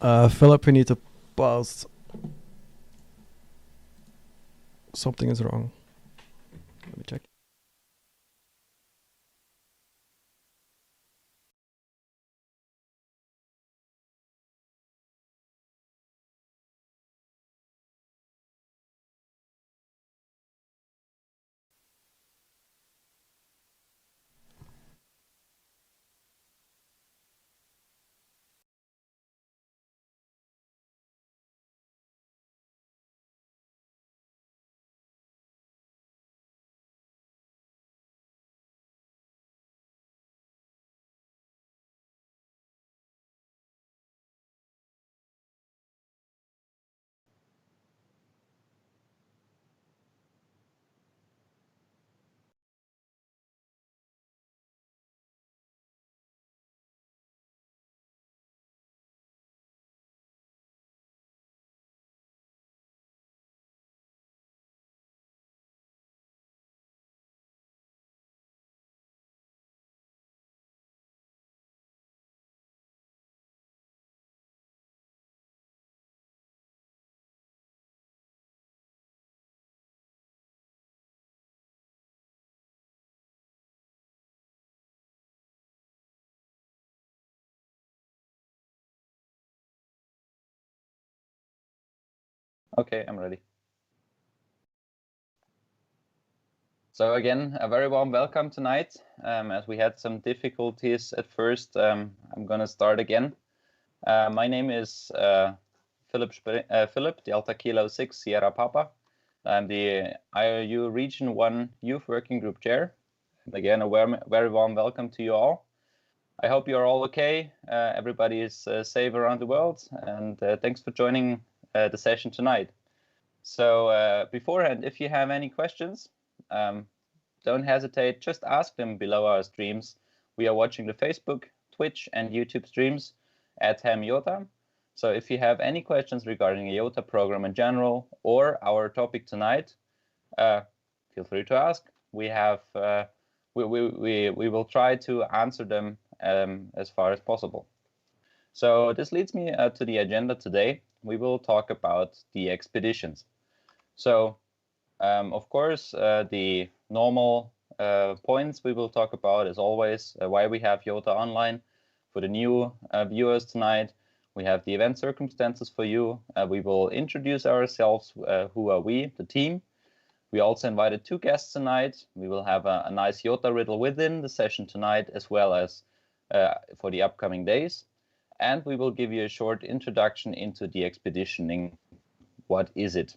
Philip, we need to pause. Something is wrong. Let me check. Okay, I'm ready. So again, a very warm welcome tonight. As we had some difficulties at first, I'm going to start again. My name is Philip Delta Kilo 6 Sierra Papa. I'm the IARU Region 1 Youth Working Group Chair. And again, a very warm welcome to you all. I hope you're all okay. Everybody is safe around the world. And thanks for joining the session tonight. So beforehand, if you have any questions, don't hesitate, just ask them below our streams. We are watching the Facebook, Twitch, and YouTube streams at YOTA. So if you have any questions regarding a YOTA program in general or our topic tonight, feel free to ask. We have we will try to answer them as far as possible. So this leads me to the agenda today. We will talk about the expeditions. So of course, the normal points we will talk about, as always, why we have YOTA online. For the new viewers tonight, we have the event circumstances for you. We will introduce ourselves. Who are we, the team? We also invited two guests tonight. We will have a nice YOTA riddle within the session tonight, as well as for the upcoming days. And we will give you a short introduction into the expeditioning. What is it?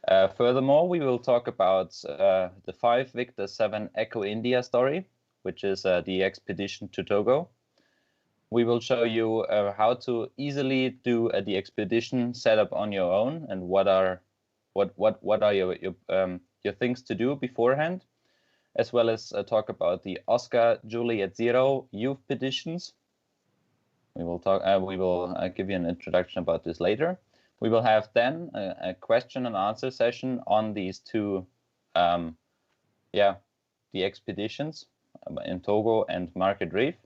Furthermore, we will talk about the 5 Victor 7 Echo India story, which is the expedition to Togo. We will show you how to easily do the expedition setup on your own, and what are your things to do beforehand, as well as talk about the Oscar Juliet Zero youth petitions. We will talk. We will give you an introduction about this later. We will have then a question and answer session on these two, the expeditions in Togo and Market Reef.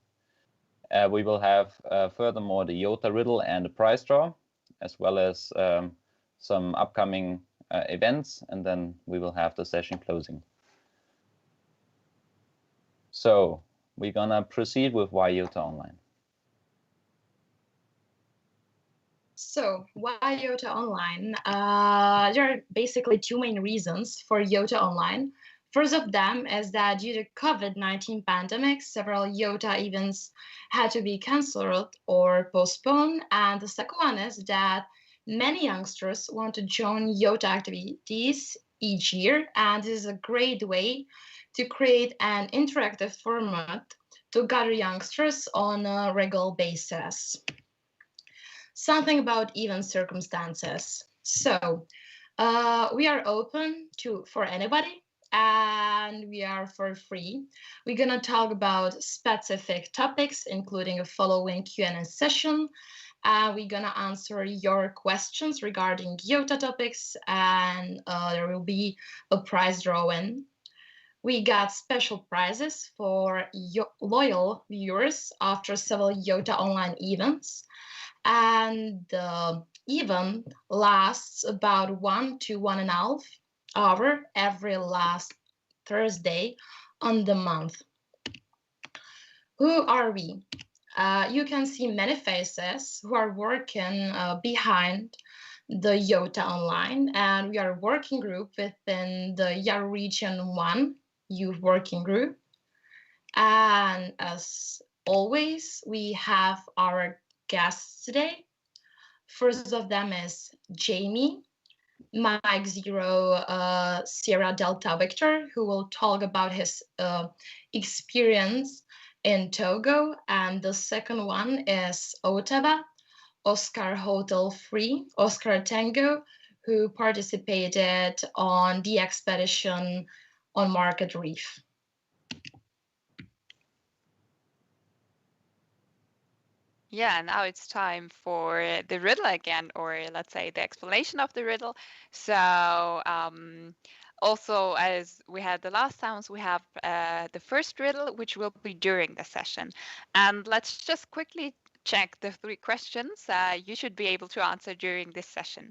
We will have furthermore the YOTA riddle and the prize draw, as well as some upcoming events, and then we will have the session closing. So we're gonna proceed with why YOTA Online. So why YOTA Online? There are basically two main reasons for YOTA Online. First of them is that due to COVID-19 pandemic, several YOTA events had to be cancelled or postponed. And the second one is that many youngsters want to join YOTA activities each year. And this is a great way to create an interactive format to gather youngsters on a regular basis. Something about event circumstances. So we are open for anybody, and we are for free. We're gonna talk about specific topics, including a following Q&A session. We're gonna answer your questions regarding YOTA topics, and there will be a prize drawing. We got special prizes for loyal viewers after several YOTA online events. and the event lasts about 1 to 1.5 hour every last Thursday on the month. Who are we? You can see many faces who are working behind the YOTA Online, and we are a working group within the YARU Region 1 Youth Working Group. And as always, we have our guests today. First of them is Jamie, Mike Zero Sierra Delta Victor, who will talk about his experience in Togo. And the second one is Ottawa, Oscar Hotel 3, Oscar Tango, who participated on the expedition on Market Reef. Yeah, now it's time for the riddle again, or let's say the explanation of the riddle. So also, as we had the last times, we have the first riddle, which will be during the session. And let's just quickly check the 3 questions you should be able to answer during this session.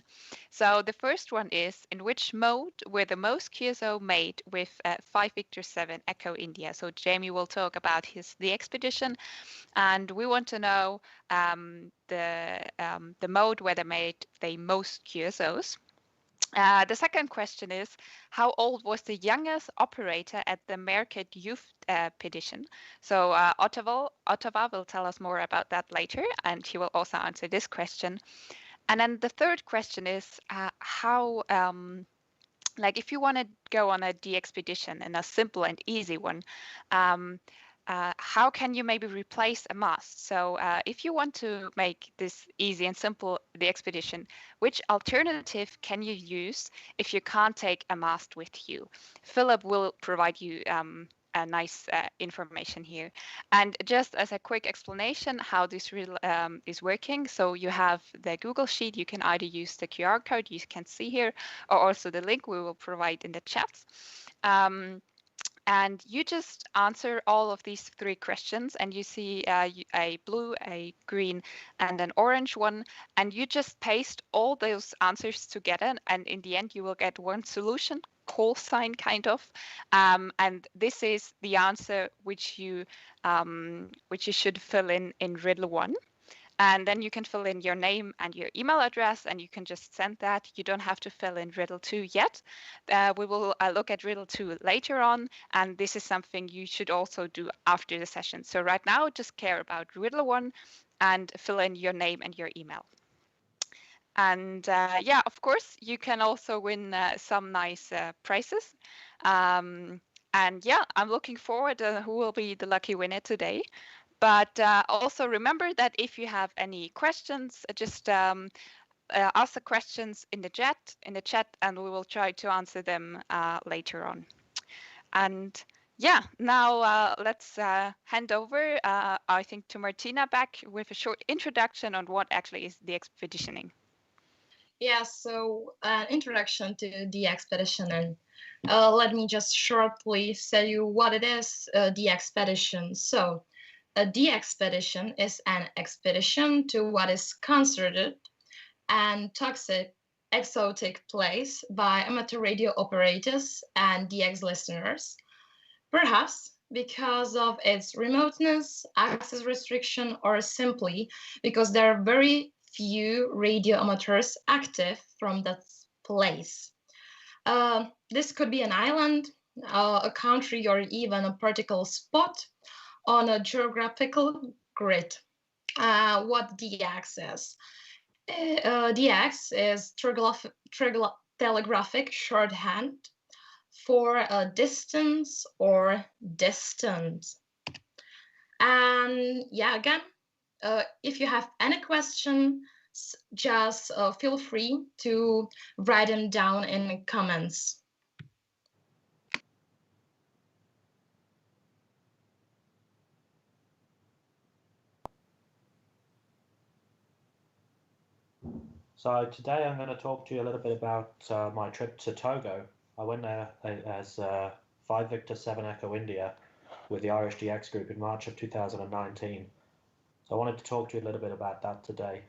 So the first one is, in which mode were the most QSO made with 5 Victor 7 Echo India? So Jamie will talk about the expedition, and we want to know the mode where they made the most QSOs. The second question is, how old was the youngest operator at the Market Youth Petition? So Ottawa will tell us more about that later, and he will also answer this question. And then the third question is, how, like if you want to go on a de-expedition, and a simple and easy one, how can you maybe replace a mast? So if you want to make this easy and simple, the expedition, which alternative can you use if you can't take a mast with you? Philip will provide you a nice information here. And just as a quick explanation how this is working, so you have the Google Sheet, you can either use the QR code you can see here, or also the link we will provide in the chat. And you just answer all of these 3 questions, and you see a blue, a green, and an orange one, and you just paste all those answers together, and in the end you will get one solution, call sign kind of, and this is the answer which you should fill in riddle 1. And then you can fill in your name and your email address, and you can just send that. You don't have to fill in riddle 2 yet. We will look at riddle 2 later on, and this is something you should also do after the session. So right now, just care about riddle 1 and fill in your name and your email. And yeah, of course, you can also win some nice prizes. And yeah, I'm looking forward to who will be the lucky winner today. But also remember that if you have any questions, just ask the questions in the chat, and we will try to answer them later on. And yeah, now let's hand over, I think, to Martina back with a short introduction on what actually is the expeditioning. Yeah, so an introduction to the expedition, and let me just shortly tell you what it is, the expedition. So a de-expedition is an expedition to what is considered an toxic, exotic place by amateur radio operators and DX listeners, perhaps because of its remoteness, access restriction, or simply because there are very few radio amateurs active from that place. This could be an island, a country, or even a particular spot on a geographical grid. What DX is? DX is telegraphic shorthand for a distance or distance. And yeah, again, if you have any questions, just feel free to write them down in the comments. So today I'm going to talk to you a little bit about my trip to Togo. I went there as 5 Victor 7 Echo India with the RSGX group in March of 2019. So I wanted to talk to you a little bit about that today.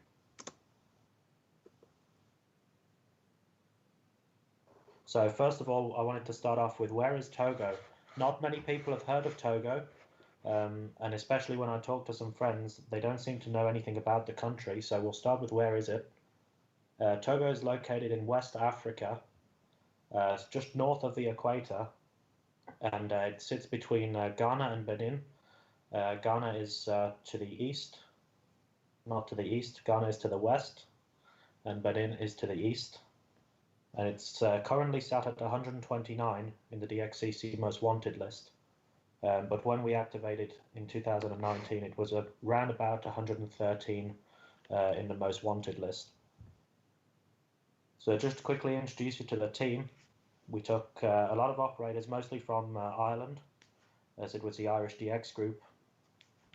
So first of all, I wanted to start off with, where is Togo? Not many people have heard of Togo, and especially when I talk to some friends, they don't seem to know anything about the country. So we'll start with, where is it? Togo is located in West Africa, just north of the equator, and it sits between Ghana and Benin. Ghana is to the east, not to the east. Ghana is to the west, and Benin is to the east. And it's currently sat at 129 in the DXCC Most Wanted list. But when we activated in 2019, it was around about 113 in the Most Wanted list. So just to quickly introduce you to the team, we took a lot of operators, mostly from Ireland, as it was the Irish DX group.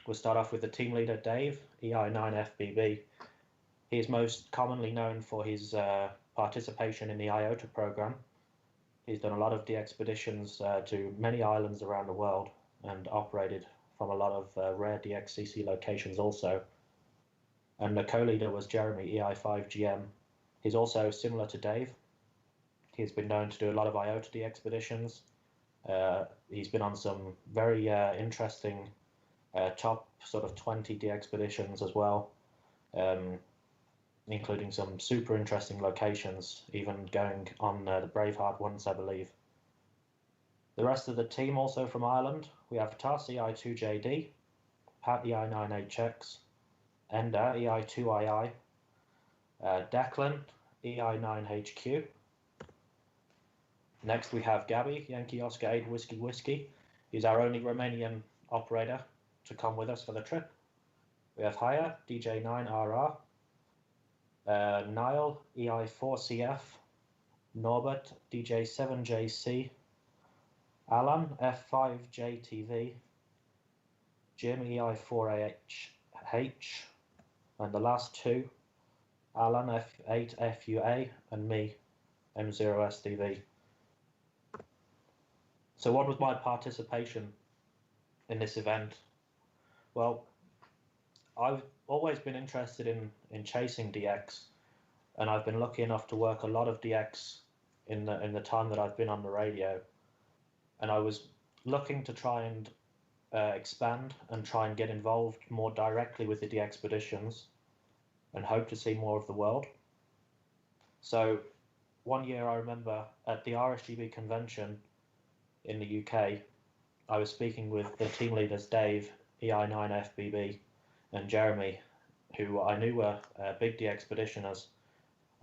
We'll start off with the team leader, Dave, EI9FBB. He is most commonly known for his participation in the IOTA program. He's done a lot of DXpeditions to many islands around the world and operated from a lot of rare DXCC locations also. And the co-leader was Jeremy, EI5GM. He's also similar to Dave. He's been known to do a lot of IOTA DXpeditions. He's been on some very interesting top sort of 20 DXpeditions as well, including some super interesting locations, even going on the Braveheart once, I believe. The rest of the team also from Ireland, we have Tas, EI2JD, Pat, EI9HX, Enda, EI2II, Declan, EI9HQ. Next we have Gabby, Yankee Oscar 8 Whiskey Whiskey. He's our only Romanian operator to come with us for the trip. We have Haya, DJ9RR, Niall, EI4CF, Norbert, DJ7JC, Alan, F5JTV, Jim, EI4AH, and the last two, Alan, F8FUA, and me, M0SDV. So what was my participation in this event? Well, I've always been interested in chasing DX, and I've been lucky enough to work a lot of DX in the time that I've been on the radio. And I was looking to try and expand and try and get involved more directly with the DXpeditions and hope to see more of the world. So one year I remember at the RSGB convention in the UK, I was speaking with the team leaders Dave, EI9FBB, and Jeremy, who I knew were big DXpeditioners,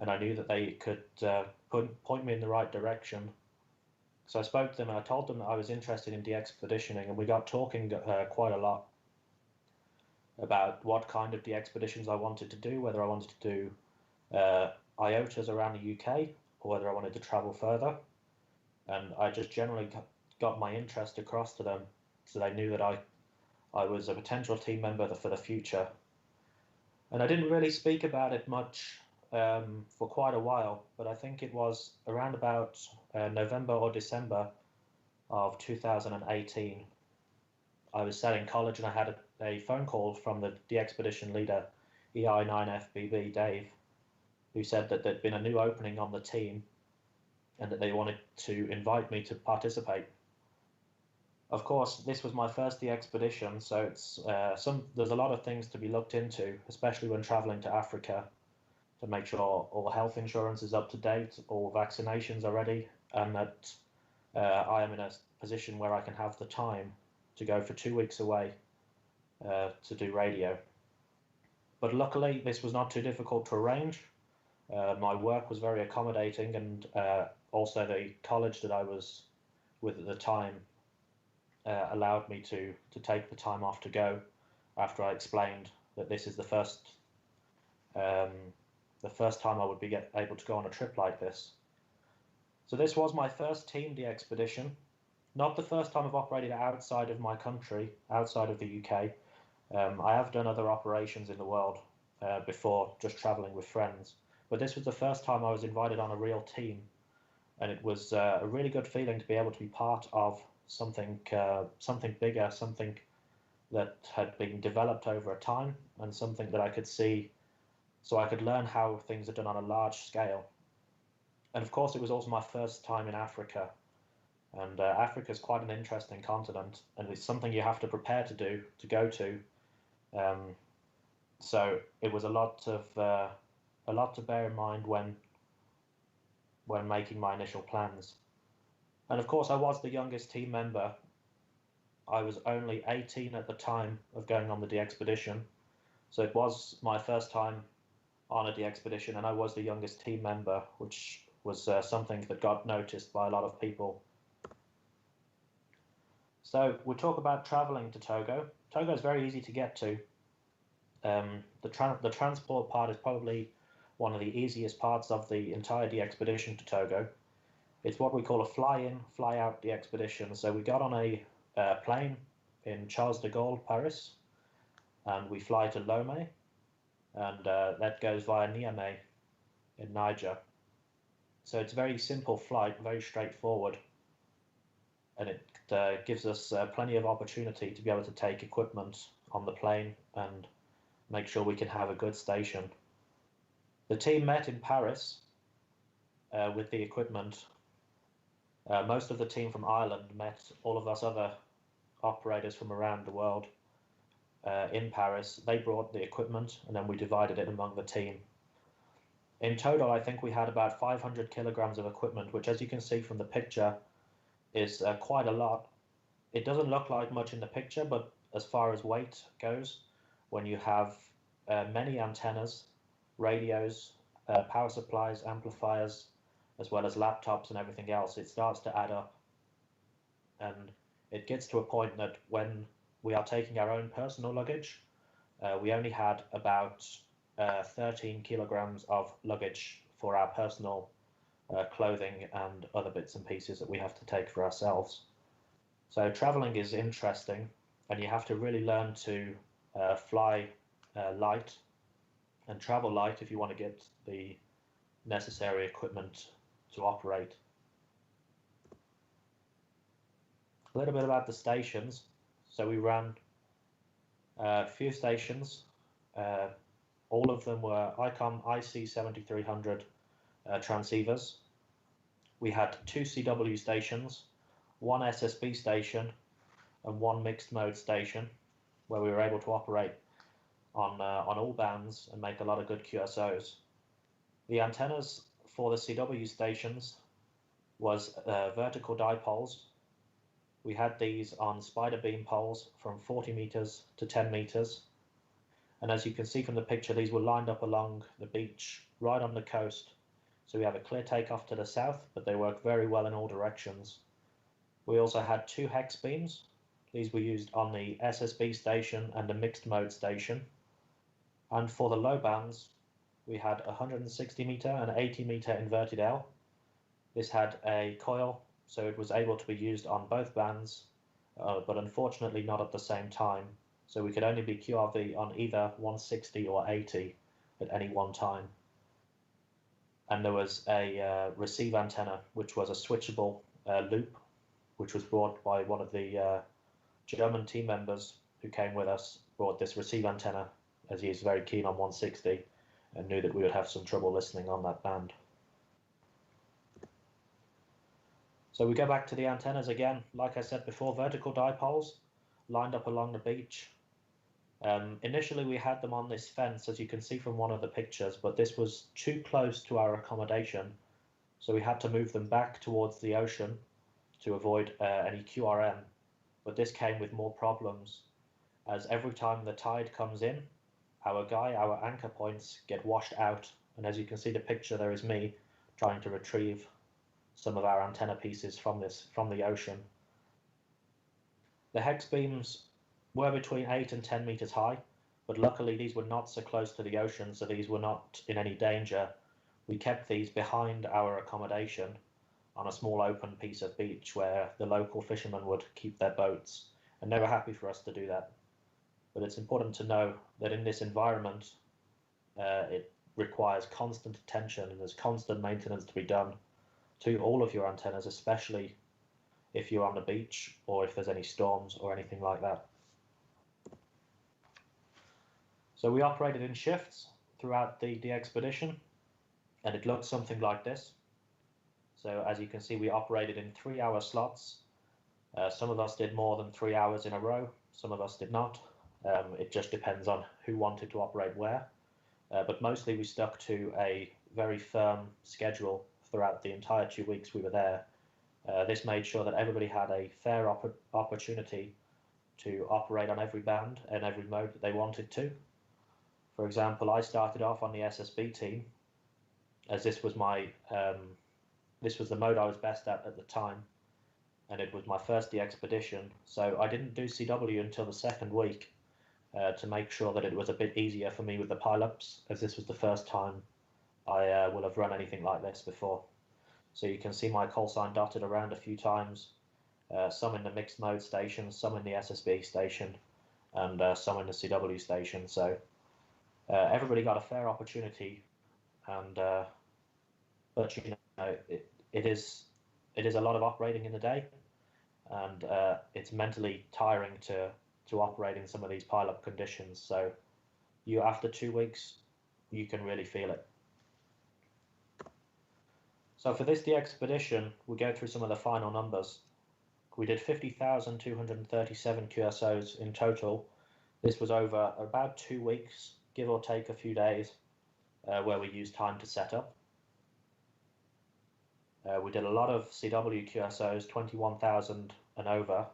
and I knew that they could point me in the right direction. So I spoke to them and I told them that I was interested in DXpeditioning, and we got talking quite a lot about what kind of DXpeditions I wanted to do, whether I wanted to do IOTAs around the UK or whether I wanted to travel further. And I just generally got my interest across to them, so they knew that I was a potential team member for the future. And I didn't really speak about it much for quite a while, but I think it was around about November or December of 2018. I was sat in college and I had a phone call from the DXpedition leader, EI9FBB, Dave, who said that there'd been a new opening on the team and that they wanted to invite me to participate. Of course, this was my first DXpedition, so it's there's a lot of things to be looked into, especially when traveling to Africa, to make sure all health insurance is up to date, all vaccinations are ready, and that I am in a position where I can have the time to go for 2 weeks away to do radio. But luckily, this was not too difficult to arrange. My work was very accommodating, and also the college that I was with at the time allowed me to take the time off to go after I explained that this is the first time I would be able to go on a trip like this. So this was my first team DXpedition, not the first time I've operated outside of my country, outside of the UK. I have done other operations in the world before, just traveling with friends, but this was the first time I was invited on a real team, and it was a really good feeling to be able to be part of something bigger, something that had been developed over a time, and something that I could see, so I could learn how things are done on a large scale. And of course, it was also my first time in Africa. And Africa is quite an interesting continent, and it's something you have to prepare to go to. So it was a lot to bear in mind when making my initial plans. And of course, I was the youngest team member. I was only 18 at the time of going on the DXpedition. So it was my first time on a DXpedition, and I was the youngest team member, which was something that got noticed by a lot of people. So we'll talk about traveling to Togo. Togo is very easy to get to. The transport part is probably one of the easiest parts of the entire DXpedition to Togo. It's what we call a fly-in, fly-out DXpedition. So we got on a plane in Charles de Gaulle, Paris, and we fly to Lomé, and that goes via Niamey in Niger. So it's a very simple flight, very straightforward, and it gives us plenty of opportunity to be able to take equipment on the plane and make sure we can have a good station. The team met in Paris with the equipment. Most of the team from Ireland met all of us other operators from around the world in Paris. They brought the equipment, and then we divided it among the team. In total, I think we had about 500 kilograms of equipment, which, as you can see from the picture, is quite a lot. It doesn't look like much in the picture, but as far as weight goes, when you have many antennas, radios, power supplies, amplifiers, as well as laptops and everything else, it starts to add up. And it gets to a point that when we are taking our own personal luggage, we only had about 13 kilograms of luggage for our personal clothing and other bits and pieces that we have to take for ourselves. So traveling is interesting, and you have to really learn to fly light and travel light if you want to get the necessary equipment to operate. A little bit about the stations. So we ran a few stations. All of them were ICOM IC7300 transceivers. We had 2 CW stations, 1 SSB station, and 1 mixed mode station, where we were able to operate on all bands and make a lot of good QSOs. The antennas for the CW stations was vertical dipoles. We had these on spider beam poles from 40 meters to 10 meters. And as you can see from the picture, these were lined up along the beach, right on the coast. So we have a clear takeoff to the south, but they work very well in all directions. We also had 2 hex beams. These were used on the SSB station and the mixed mode station. And for the low bands, we had 160 meter and 80 meter inverted L. This had a coil, so it was able to be used on both bands, but unfortunately not at the same time. So we could only be QRV on either 160 or 80 at any one time. And there was a receive antenna, which was a switchable loop, which was brought by one of the German team members who came with us, brought this receive antenna, as he is very keen on 160 and knew that we would have some trouble listening on that band. So we go back to the antennas again. Like I said before, vertical dipoles lined up along the beach. Initially we had them on this fence, as you can see from one of the pictures, but this was too close to our accommodation, so we had to move them back towards the ocean to avoid any QRM. But this came with more problems, as every time the tide comes in, our anchor points get washed out, and as you can see the picture, there is me trying to retrieve some of our antenna pieces from the ocean. The hex beams were between 8 and 10 meters high, but luckily these were not so close to the ocean, so these were not in any danger. We kept these behind our accommodation on a small open piece of beach where the local fishermen would keep their boats, and they were happy for us to do that. But it's important to know that in this environment, it requires constant attention, and there's constant maintenance to be done to all of your antennas, especially if you're on the beach or if there's any storms or anything like that. So we operated in shifts throughout the expedition, and it looked something like this. So as you can see, we operated in 3-hour slots. Some of us did more than 3 hours in a row. Some of us did not. It just depends on who wanted to operate where. But mostly we stuck to a very firm schedule throughout the entire 2 weeks we were there. This made sure that everybody had a fair opportunity to operate on every band and every mode that they wanted to. For example, I started off on the SSB team, as this was the mode I was best at the time, and it was my first DXpedition, so I didn't do CW until the second week to make sure that it was a bit easier for me with the pileups, as this was the first time I will have run anything like this before. So you can see my call sign dotted around a few times, some in the mixed mode station, some in the SSB station, and some in the CW station. So everybody got a fair opportunity, and but you know it is a lot of operating in the day, and it's mentally tiring to operate in some of these pileup conditions. So after 2 weeks, you can really feel it. So for this DXpedition, we go through some of the final numbers. We did 50,237 QSOs in total. This was over about 2 weeks, give or take a few days, where we used time to set up. We did a lot of CW QSOs, 21,000 and over.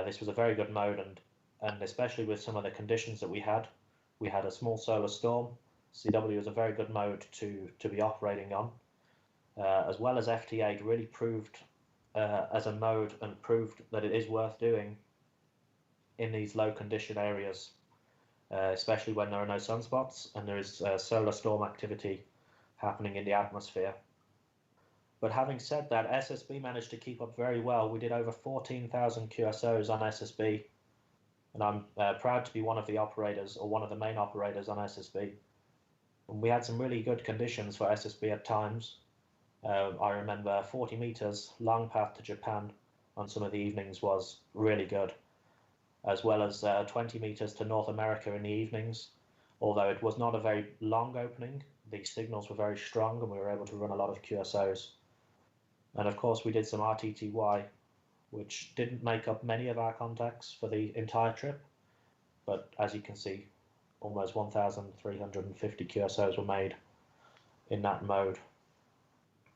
This was a very good mode, and especially with some of the conditions that we had a small solar storm. CW is a very good mode to be operating on, as well as FT8 really proved as a mode and proved that it is worth doing in these low condition areas, especially when there are no sunspots and there is solar storm activity happening in the atmosphere. But having said that, SSB managed to keep up very well. We did over 14,000 QSOs on SSB, and I'm proud to be one of the operators, or one of the main operators on SSB. And we had some really good conditions for SSB at times. I remember 40 meters long path to Japan on some of the evenings was really good, as well as 20 meters to North America in the evenings. Although it was not a very long opening, the signals were very strong and we were able to run a lot of QSOs. And of course we did some RTTY, which didn't make up many of our contacts for the entire trip, but as you can see, almost 1,350 QSOs were made in that mode.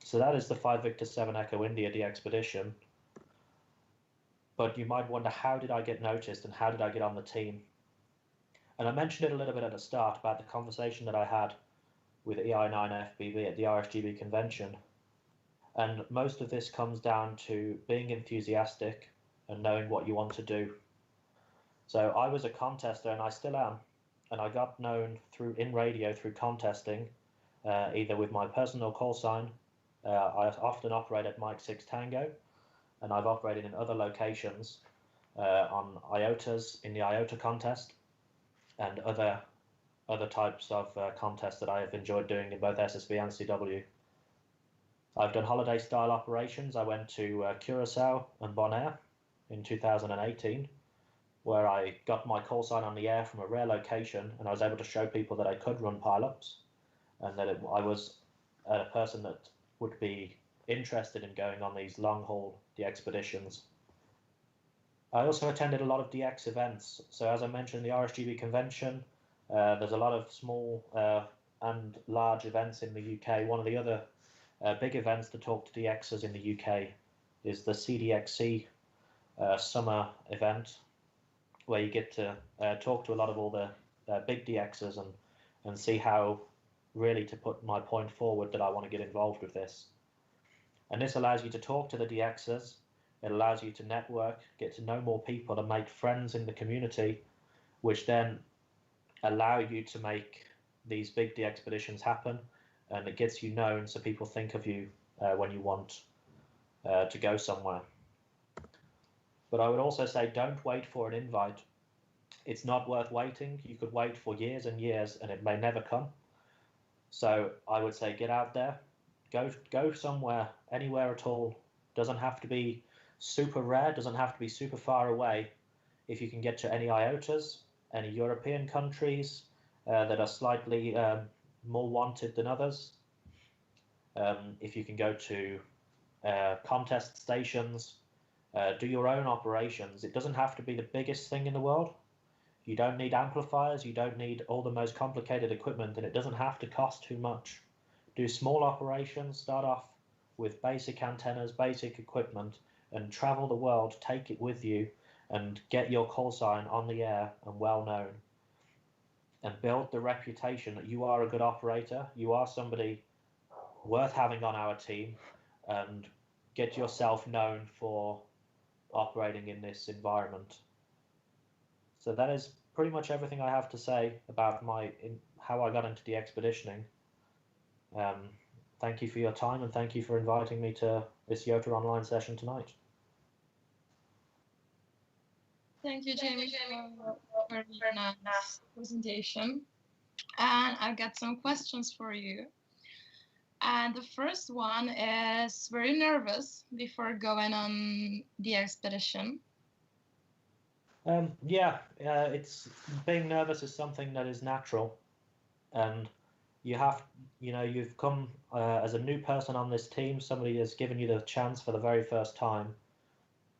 So that is the 5 Victor 7 Echo India DXpedition. But you might wonder, how did I get noticed and how did I get on the team? And I mentioned it a little bit at the start about the conversation that I had with EI9FBB at the RSGB convention. And most of this comes down to being enthusiastic and knowing what you want to do. So I was a contester, and I still am, and I got known in radio through contesting, either with my personal call sign. I often operate at Mike 6 Tango, and I've operated in other locations on IOTAs in the IOTA contest and other types of contests that I have enjoyed doing in both SSB and CW. I've done holiday style operations. I went to Curacao and Bonaire in 2018, where I got my call sign on the air from a rare location, and I was able to show people that I could run pileups, and that I was a person that would be interested in going on these long haul DXpeditions. I also attended a lot of DX events. So as I mentioned, the RSGB convention, there's a lot of small and large events in the UK. One of the other big events to talk to DXers in the UK is the CDXC summer event, where you get to talk to a lot of all the big DXers and see how really to put my point forward that I want to get involved with this. And this allows you to talk to the DXers, it allows you to network, get to know more people and make friends in the community, which then allow you to make these big DXpeditions happen, and it gets you known so people think of you when you want to go somewhere. But I would also say, don't wait for an invite. It's not worth waiting. You could wait for years and years and it may never come. So I would say, get out there, go somewhere, anywhere at all. Doesn't have to be super rare, doesn't have to be super far away. If you can get to any IOTAs, any European countries that are slightly more wanted than others, If you can go to contest stations, do your own operations. It doesn't have to be the biggest thing in the world. You don't need amplifiers, you don't need all the most complicated equipment, and it doesn't have to cost too much. Do small operations, start off with basic antennas, basic equipment, and travel the world, take it with you, and get your call sign on the air and well known. And build the reputation that you are a good operator, you are somebody worth having on our team, and get yourself known for operating in this environment. So that is pretty much everything I have to say about how I got into de-expeditioning. Thank you for your time, and thank you for inviting me to this YOTA online session tonight. Thank you, Jamie, for a very nice presentation. And I've got some questions for you. And the first one is, were you nervous before going on the expedition? It's being nervous is something that is natural, and you've come as a new person on this team. Somebody has given you the chance for the very first time.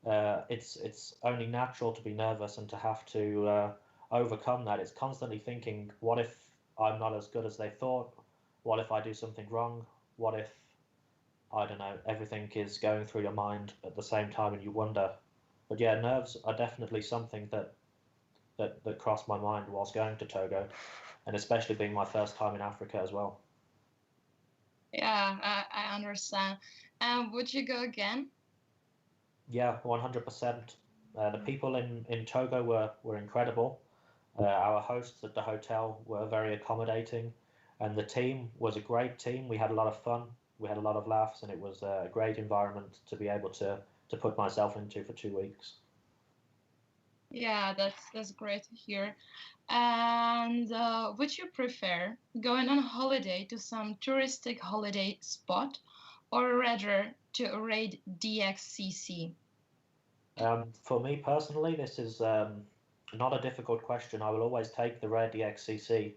It's only natural to be nervous and to have to overcome that. It's constantly thinking, what if I'm not as good as they thought? What if I do something wrong? What if, I don't know, everything is going through your mind at the same time and you wonder. But yeah, nerves are definitely something that crossed my mind whilst going to Togo, and especially being my first time in Africa as well. Yeah, I understand. And would you go again? Yeah, 100%. The people in Togo were incredible. Our hosts at the hotel were very accommodating, and the team was a great team. We had a lot of fun, we had a lot of laughs, and it was a great environment to be able to put myself into for 2 weeks. Yeah, that's great to hear. And would you prefer going on holiday to some touristic holiday spot, or rather to a raid DXCC? For me personally, this is not a difficult question. I will always take the rare DXCC.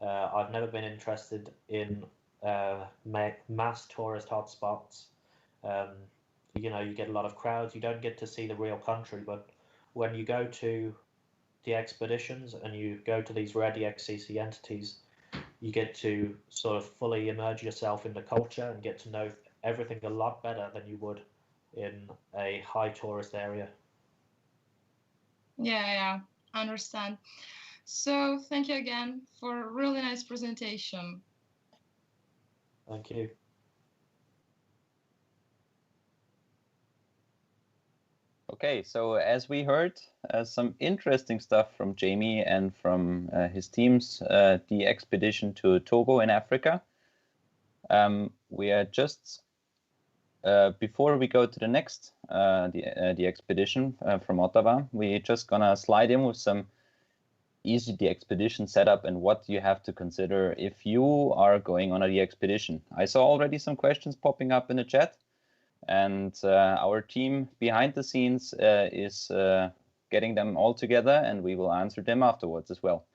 I've never been interested in mass tourist hotspots. You get a lot of crowds. You don't get to see the real country, but when you go to the expeditions and you go to these rare DXCC entities, you get to sort of fully immerse yourself in the culture and get to know everything a lot better than you would in a high tourist area. Yeah, I understand. So thank you again for a really nice presentation. Thank you. Okay, so as we heard, some interesting stuff from Jamie and from his team's the expedition to Togo in Africa. We are just before we go to the next the expedition from Ottawa, we just gonna slide in with some easy the expedition setup and what you have to consider if you are going on the expedition. I saw already some questions popping up in the chat, and our team behind the scenes is getting them all together, and we will answer them afterwards as well.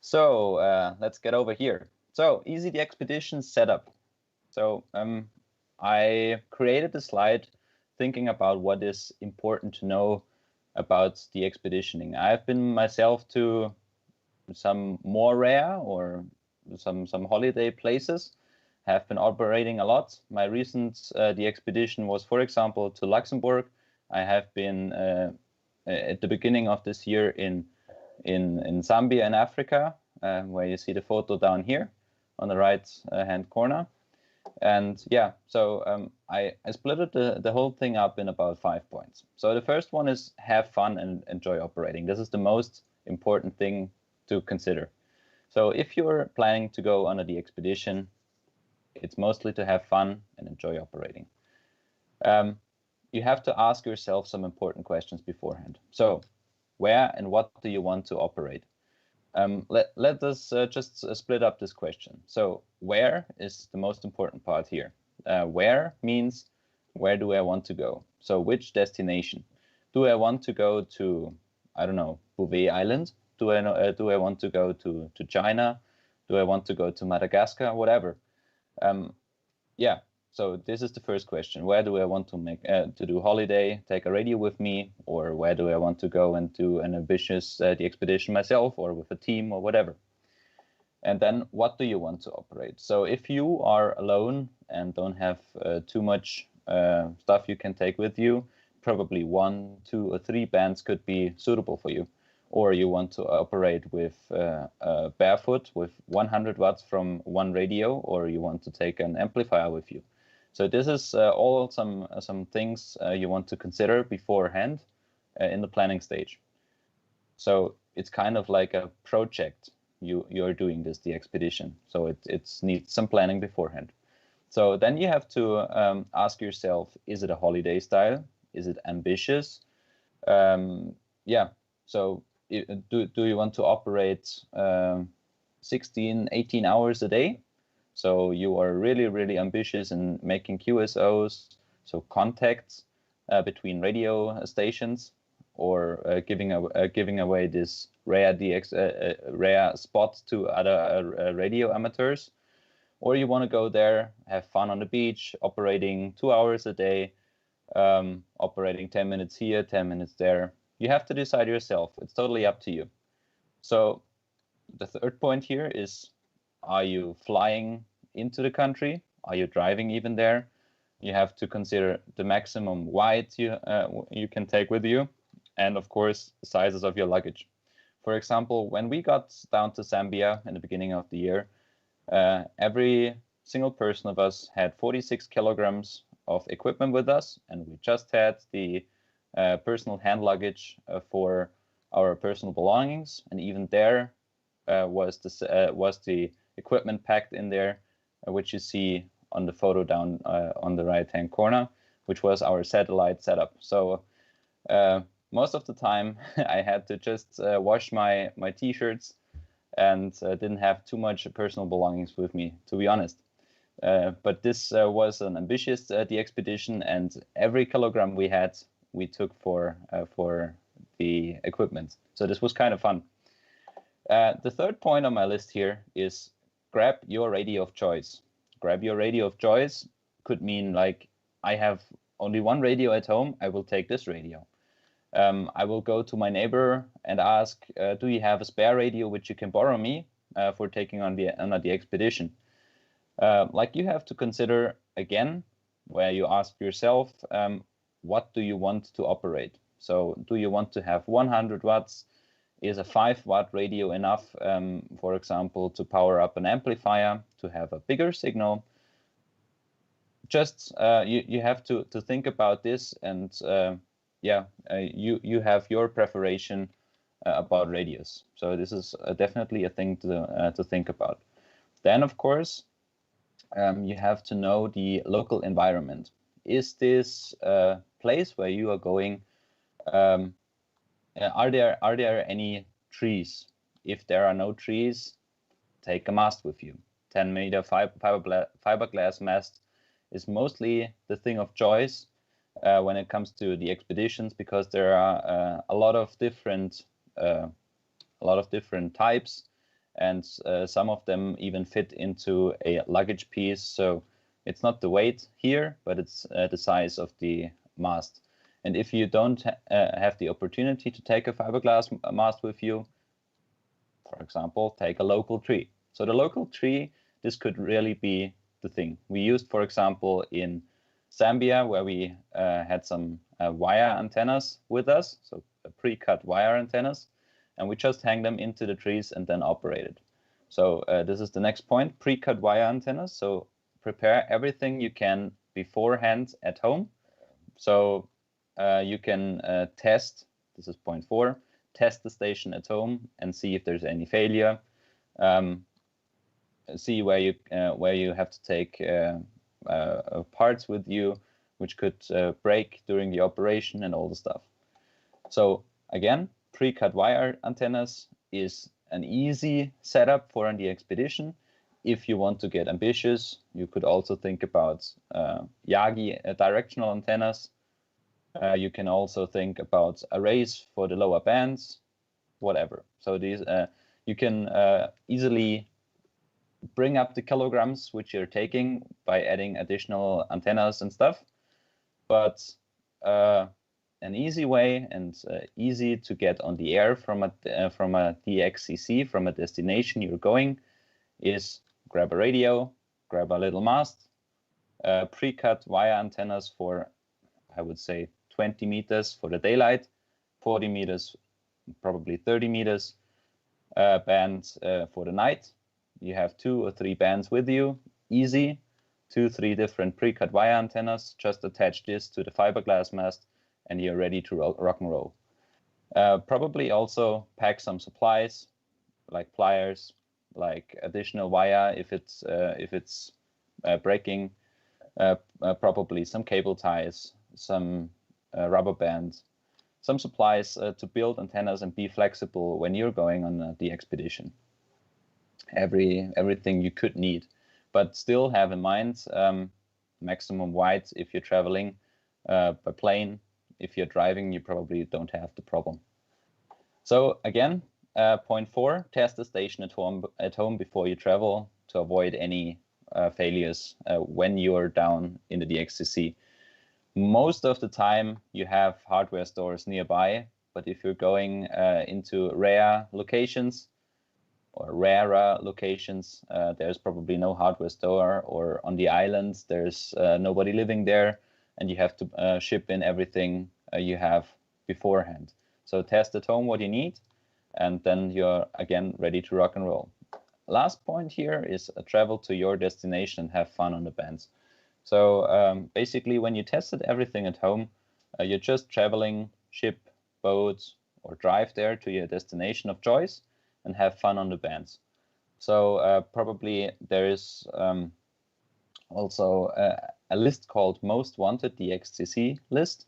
So let's get over here. So easy the expedition setup. So I created a slide thinking about what is important to know about the expeditioning. I've been myself to some more rare or some holiday places, have been operating a lot. My recent the expedition was, for example, to Luxembourg. I have been at the beginning of this year in Zambia in Africa, where you see the photo down here on the right hand corner. And yeah, so I split the whole thing up in about 5 points. So the first one is have fun and enjoy operating. This is the most important thing to consider. So if you're planning to go on the expedition, it's mostly to have fun and enjoy operating. You have to ask yourself some important questions beforehand. So where and what do you want to operate? Let us just split up this question. So where is the most important part here? Where means where do I want to go? So which destination? Do I want to go to, I don't know, Bouvet Island? Do I want to go to China? Do I want to go to Madagascar? Whatever. yeah, so this is the first question. Where do I want to make to do holiday, take a radio with me, or where do I want to go and do an ambitious the expedition myself or with a team or whatever? And then what do you want to operate? So if you are alone and don't have too much stuff you can take with you, probably 1, 2, or 3 bands could be suitable for you. Or you want to operate with barefoot with 100 watts from one radio, or you want to take an amplifier with you. So this is all some things you want to consider beforehand in the planning stage. So it's kind of like a project. You're doing the expedition, so it needs some planning beforehand. So then you have to ask yourself, is it a holiday style? Is it ambitious? Yeah, so do you want to operate 16, 18 hours a day? So you are really ambitious in making QSOs, so contacts between radio stations, or giving away this rare spot to other radio amateurs, or you want to go there, have fun on the beach, operating 2 hours a day, operating 10 minutes here, 10 minutes there. You have to decide yourself. It's totally up to you. So the third point here is, are you flying into the country? Are you driving even there? You have to consider the maximum weight you can take with you, and of course, the sizes of your luggage. For example, when we got down to Zambia in the beginning of the year, every single person of us had 46 kilograms of equipment with us, and we just had the personal hand luggage for our personal belongings, and even there was the equipment packed in there, which you see on the photo down on the right-hand corner, which was our satellite setup. So most of the time I had to just wash my t-shirts and didn't have too much personal belongings with me, to be honest. But this was an ambitious the expedition, and every kilogram we took for the equipment. So this was kind of fun. The third point on my list here is grab your radio of choice. Grab your radio of choice could mean, like, I have only one radio at home, I will take this radio. I will go to my neighbor and ask, do you have a spare radio which you can borrow me for taking on the expedition? Like, you have to consider again, where you ask yourself, what do you want to operate? So do you want to have 100 watts? Is a 5-watt radio enough, for example, to power up an amplifier, to have a bigger signal? Just you have to think about this, and you have your preparation about radios. So this is definitely a thing to think about. Then, of course, you have to know the local environment. Is this place where you are going? Are there any trees? If there are no trees, take a mast with you. 10-meter fiberglass mast is mostly the thing of choice when it comes to the expeditions, because there are a lot of different types, and some of them even fit into a luggage piece. So it's not the weight here, but it's the size of the mast. And if you don't have the opportunity to take a fiberglass mast with you, for example, take a local tree. So the local tree, this could really be the thing. We used, for example, in Zambia, where we had some wire antennas with us, so pre-cut wire antennas, and we just hang them into the trees and then operated. So this is the next point, pre-cut wire antennas. So prepare everything you can beforehand at home. So you can test, this is point 4, test the station at home and see if there's any failure. See where you have to take parts with you, which could break during the operation and all the stuff. So again, pre-cut wire antennas is an easy setup for the expedition. If you want to get ambitious, you could also think about Yagi directional antennas. You can also think about arrays for the lower bands, whatever. So these you can easily bring up the kilograms which you're taking by adding additional antennas and stuff. But an easy way and easy to get on the air from a DXCC, from a destination you're going, is grab a radio, grab a little mast, pre-cut wire antennas for, I would say, 20 meters for the daylight, 40 meters, probably 30 meters band for the night. You have 2 or 3 bands with you, easy, 2-3 different pre-cut wire antennas, just attach this to the fiberglass mast and you're ready to rock and roll. Probably also pack some supplies like pliers, like additional wire if it's breaking, probably some cable ties, some rubber bands, some supplies to build antennas and be flexible when you're going on the expedition. Everything you could need, but still have in mind maximum weight if you're traveling by plane. If you're driving, you probably don't have the problem. So again, point 4, test the station at home before you travel to avoid any failures when you're down in the DXCC. Most of the time you have hardware stores nearby, but if you're going into rare locations or rarer locations, there's probably no hardware store, or on the islands there's nobody living there, and you have to ship in everything you have beforehand. So test at home what you need, and then you're again ready to rock and roll. Last point here is travel to your destination and have fun on the bands. So basically when you tested everything at home, you're just traveling, ship, boat, or drive there to your destination of choice and have fun on the bands. So probably there is also a list called Most Wanted DXCC list.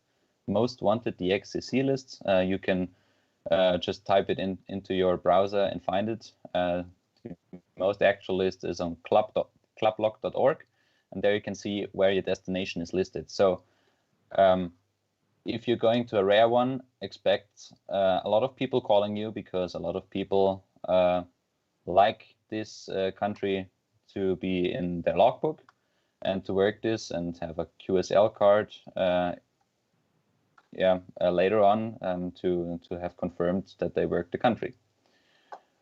Most Wanted DXCC lists. You can just type it into your browser and find it. The most actual list is on clublock.org, and there you can see where your destination is listed. So if you're going to a rare one, expect a lot of people calling you, because a lot of people like this country to be in their logbook and to work this and have a QSL card later on to have confirmed that they work the country.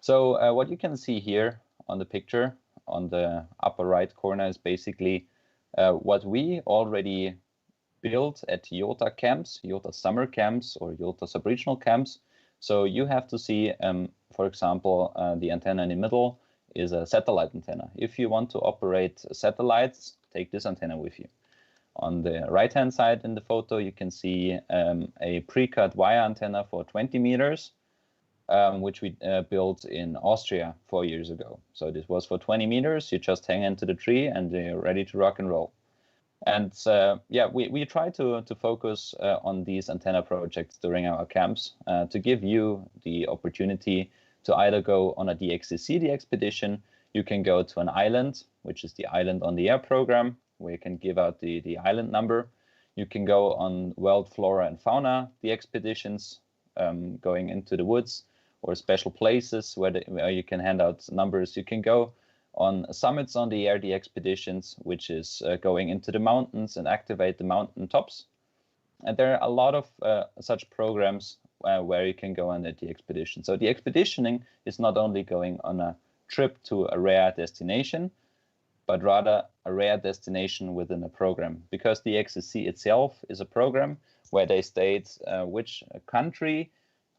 So what you can see here on the picture on the upper right corner is basically what we already built at YOTA camps, YOTA summer camps or YOTA sub-regional camps. So you have to see, for example, the antenna in the middle is a satellite antenna. If you want to operate satellites, take this antenna with you. On the right-hand side in the photo, you can see a pre-cut wire antenna for 20 meters, which we built in Austria 4 years ago. So this was for 20 meters. You just hang into the tree and you're ready to rock and roll. And we try to focus on these antenna projects during our camps to give you the opportunity to either go on a DXCC expedition. You can go to an island, which is the Island on the Air program, where you can give out the island number. You can go on World Flora and Fauna, the expeditions, going into the woods or special places where you can hand out numbers. You can go on Summits on the Air, the expeditions, which is going into the mountains and activate the mountain tops. And there are a lot of such programs where you can go on the expedition. So the expeditioning is not only going on a trip to a rare destination, but rather a rare destination within a program, because the XCC itself is a program where they state which country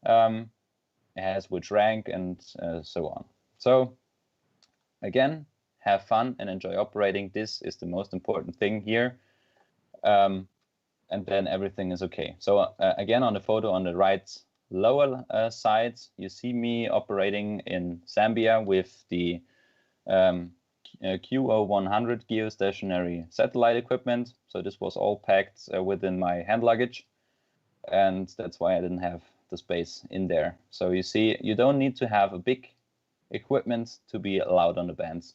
has which rank and so on. So again, have fun and enjoy operating. This is the most important thing here. And then everything is okay. So again, on the photo on the right lower side, you see me operating in Zambia with the QO100 geostationary satellite equipment. So this was all packed within my hand luggage, and that's why I didn't have the space in there. So you see, you don't need to have a big equipment to be allowed on the bands.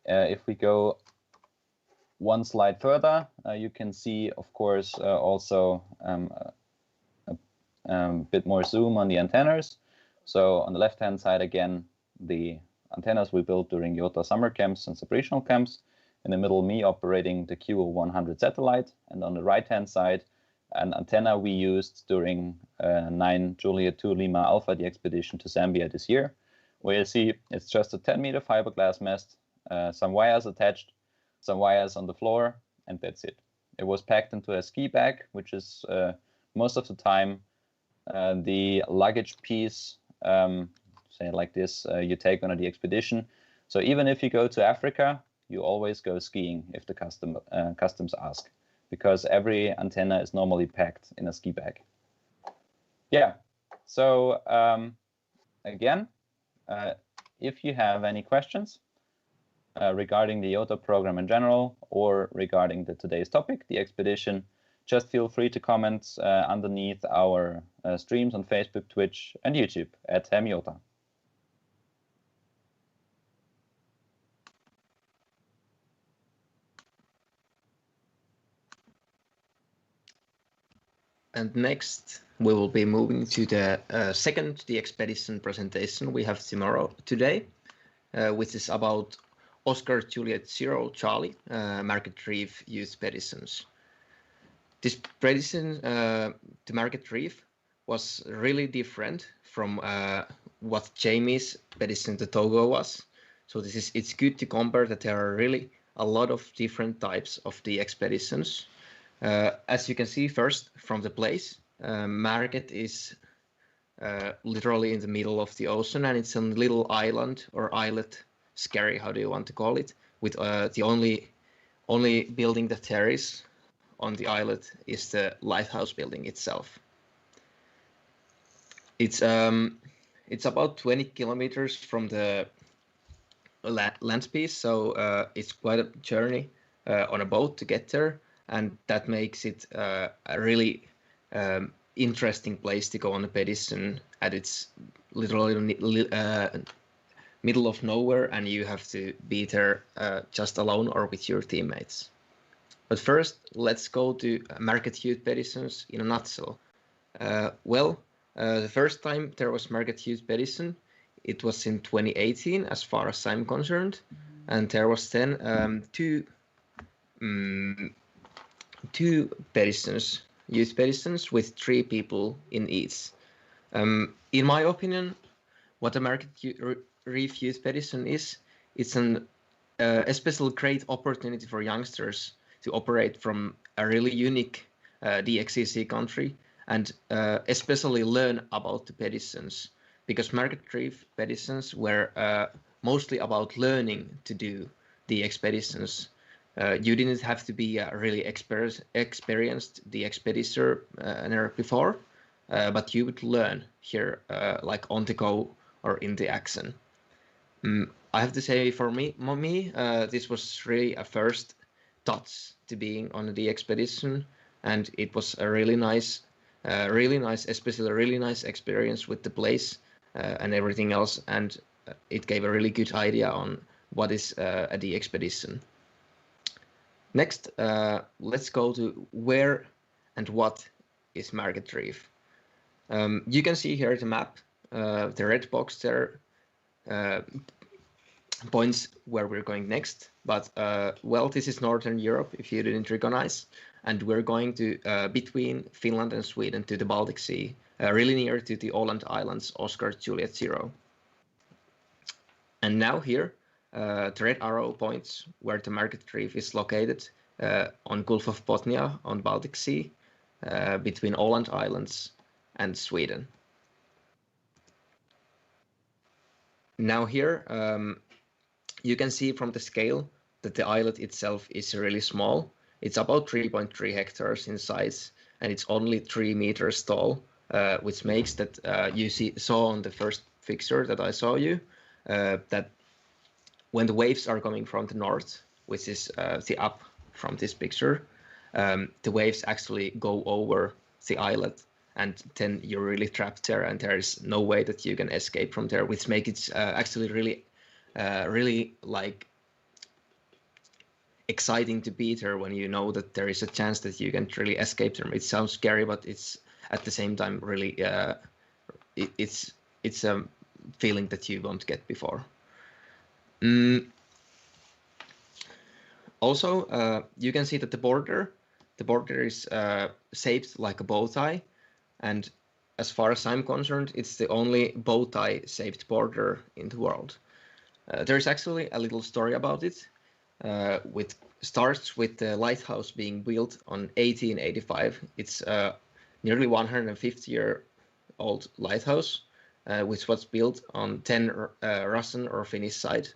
If we go one slide further, you can see, of course, also a bit more zoom on the antennas. So on the left-hand side, again, the antennas we built during YOTA summer camps and separational camps. In the middle, me operating the QO100 satellite, and on the right-hand side, an antenna we used during 9 Juliet 2 Lima Alpha, the expedition to Zambia this year, where you see it's just a 10-meter fiberglass mast, some wires attached, some wires on the floor, and that's it. It was packed into a ski bag, which is most of the time the luggage piece, say like this, you take on the expedition. So even if you go to Africa, you always go skiing if the customs ask, because every antenna is normally packed in a ski bag. Yeah, so again, if you have any questions regarding the YOTA program in general, or regarding today's topic, the expedition, just feel free to comment underneath our streams on Facebook, Twitch, and YouTube at YOTA. And next, we will be moving to the the expedition presentation we have today, which is about Oscar Juliet 0 Charlie, Market Reef Youth Expeditions. This expedition to Market Reef was really different from what Jamie's expedition to Togo was. So it's good to compare that there are really a lot of different types of the expeditions. As you can see first from the place, Market is literally in the middle of the ocean, and it's a little island or islet, scary, how do you want to call it, with the only building that there is on the islet is the lighthouse building itself. It's about 20 kilometers from the land piece, so it's quite a journey on a boat to get there, and that makes it a really interesting place to go on a expedition. And it's literally middle of nowhere, and you have to be there just alone or with your teammates. But first, let's go to Market Youth Expeditions in a nutshell. The first time there was Market Youth Expedition, it was in 2018, as far as I'm concerned, and there was then two expeditions, youth expeditions with 3 people in each. In my opinion, what a Market Reef Youth Expedition is, it's an especially great opportunity for youngsters to operate from a really unique DXCC country, and especially learn about the expeditions, because Market Reef expeditions were mostly about learning to do the expeditions. You didn't have to be a really experienced the expeditioner before, but you would learn here like on the go or in the action. I have to say, for me, this was really a first touch to being on the expedition, and it was a really nice, especially a really nice experience with the place and everything else, and it gave a really good idea on what is the expedition. Next, let's go to where and what is Market Reef. You can see here the map. The red box there points where we're going next, but this is Northern Europe, if you didn't recognize, and we're going to between Finland and Sweden to the Baltic Sea, really near to the Åland Islands, Oscar Juliet 0. And now here, the red arrow points where the Market Reef is located on Gulf of Bothnia on Baltic Sea, between Åland Islands and Sweden. Now here, you can see from the scale that the islet itself is really small. It's about 3.3 hectares in size, and it's only 3 meters tall, which makes that you saw on the first picture that I saw you, that when the waves are coming from the north, which is the up from this picture, the waves actually go over the islet, and then you're really trapped there, and there is no way that you can escape from there, which makes it actually really like exciting to be there when you know that there is a chance that you can really escape them. It sounds scary, but it's at the same time really it's a feeling that you won't get before. Also, you can see that the border is shaped like a bow tie, and as far as I'm concerned, it's the only bow tie shaped border in the world. There is actually a little story about it, which starts with the lighthouse being built on 1885. It's a nearly 150-year-old lighthouse, which was built on 10 Russian or Finnish side,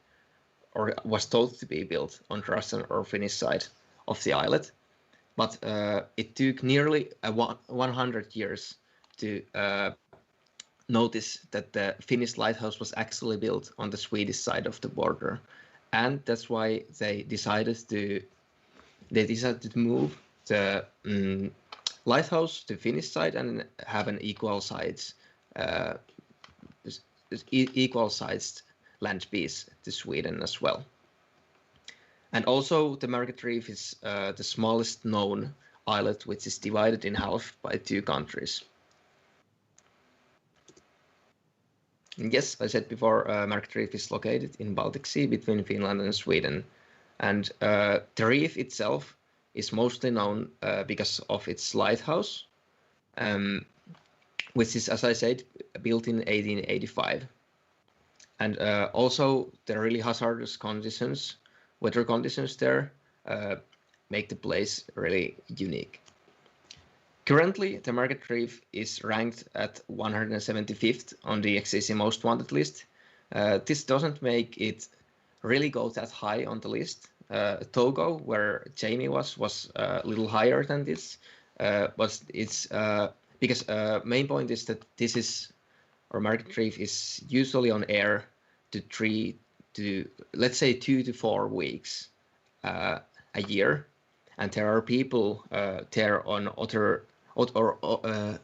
or was thought to be built on the Russian or Finnish side of the islet. But it took nearly 100 years to notice that the Finnish lighthouse was actually built on the Swedish side of the border, and that's why they decided to move the lighthouse to Finnish side and have an equal sized land piece to Sweden as well. And also the Margaret Reef is the smallest known islet, which is divided in half by 2 countries. And yes, I said before, Margaret Reef is located in Baltic Sea between Finland and Sweden. And the reef itself is mostly known because of its lighthouse, which is, as I said, built in 1885. And also the really hazardous weather conditions there make the place really unique. Currently, the Margaret Reef is ranked at 175th on the XCC Most Wanted list. This doesn't make it really go that high on the list. Togo, where Jamie was a little higher than this, but it's because main point is that Margaret Reef is usually on air to let's say 2 to 4 weeks a year, and there are people there on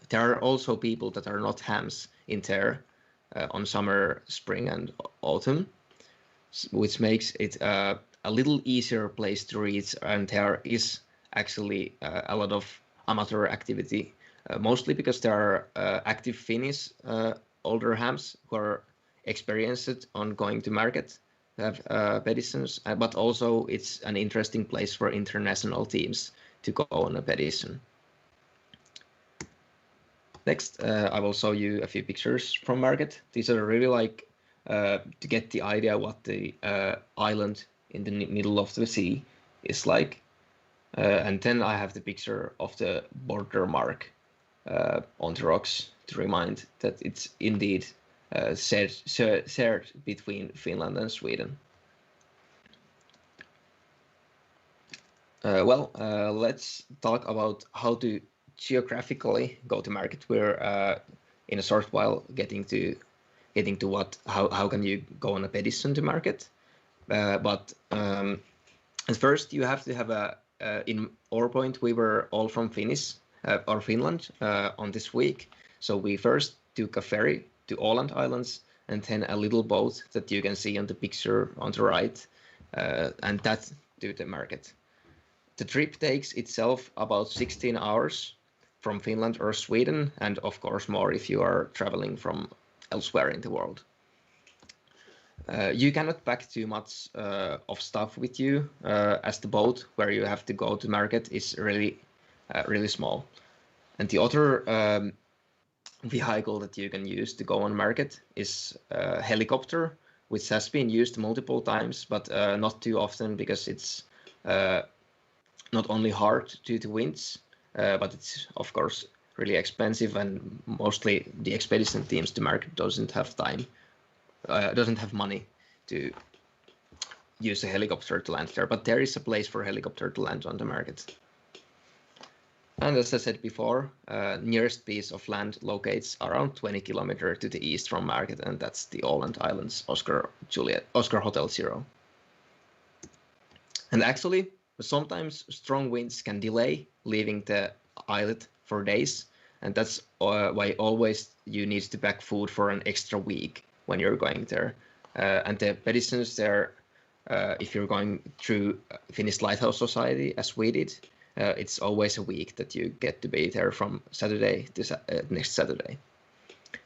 there are also people that are not hams in there on summer, spring, and autumn, which makes it a little easier place to reach, and there is actually a lot of amateur activity, mostly because there are active Finnish older hams who are experienced on going to market, have petitions, but also it's an interesting place for international teams to go on a petition. Next, I will show you a few pictures from market. These are really like to get the idea what the island in the middle of the sea is like. And then I have the picture of the border mark on the rocks to remind that it's indeed shared between Finland and Sweden. Let's talk about how to geographically go to market. We're in a short while getting to how can you go on a petition to market. But at first you have to have in our point we were all from Finland on this week. So we first took a ferry to Åland Islands and then a little boat that you can see on the picture on the right, and that to the market. The trip takes itself about 16 hours from Finland or Sweden, and of course more if you are traveling from elsewhere in the world. You cannot pack too much of stuff with you, as the boat where you have to go to market is really small. And the other vehicle that you can use to go on market is a helicopter, which has been used multiple times, but not too often because it's not only hard due to winds, but it's of course really expensive, and mostly the expedition teams to market doesn't have money to use a helicopter to land there, but there is a place for a helicopter to land on the market. And as I said before, nearest piece of land locates around 20 kilometers to the east from market, and that's the Åland Islands Oscar Hotel Zero. And actually, sometimes strong winds can delay leaving the islet for days, and that's why always you need to pack food for an extra week when you're going there. And the petitions there, if you're going through Finnish Lighthouse Society, as we did, it's always a week that you get to be there from Saturday to next Saturday.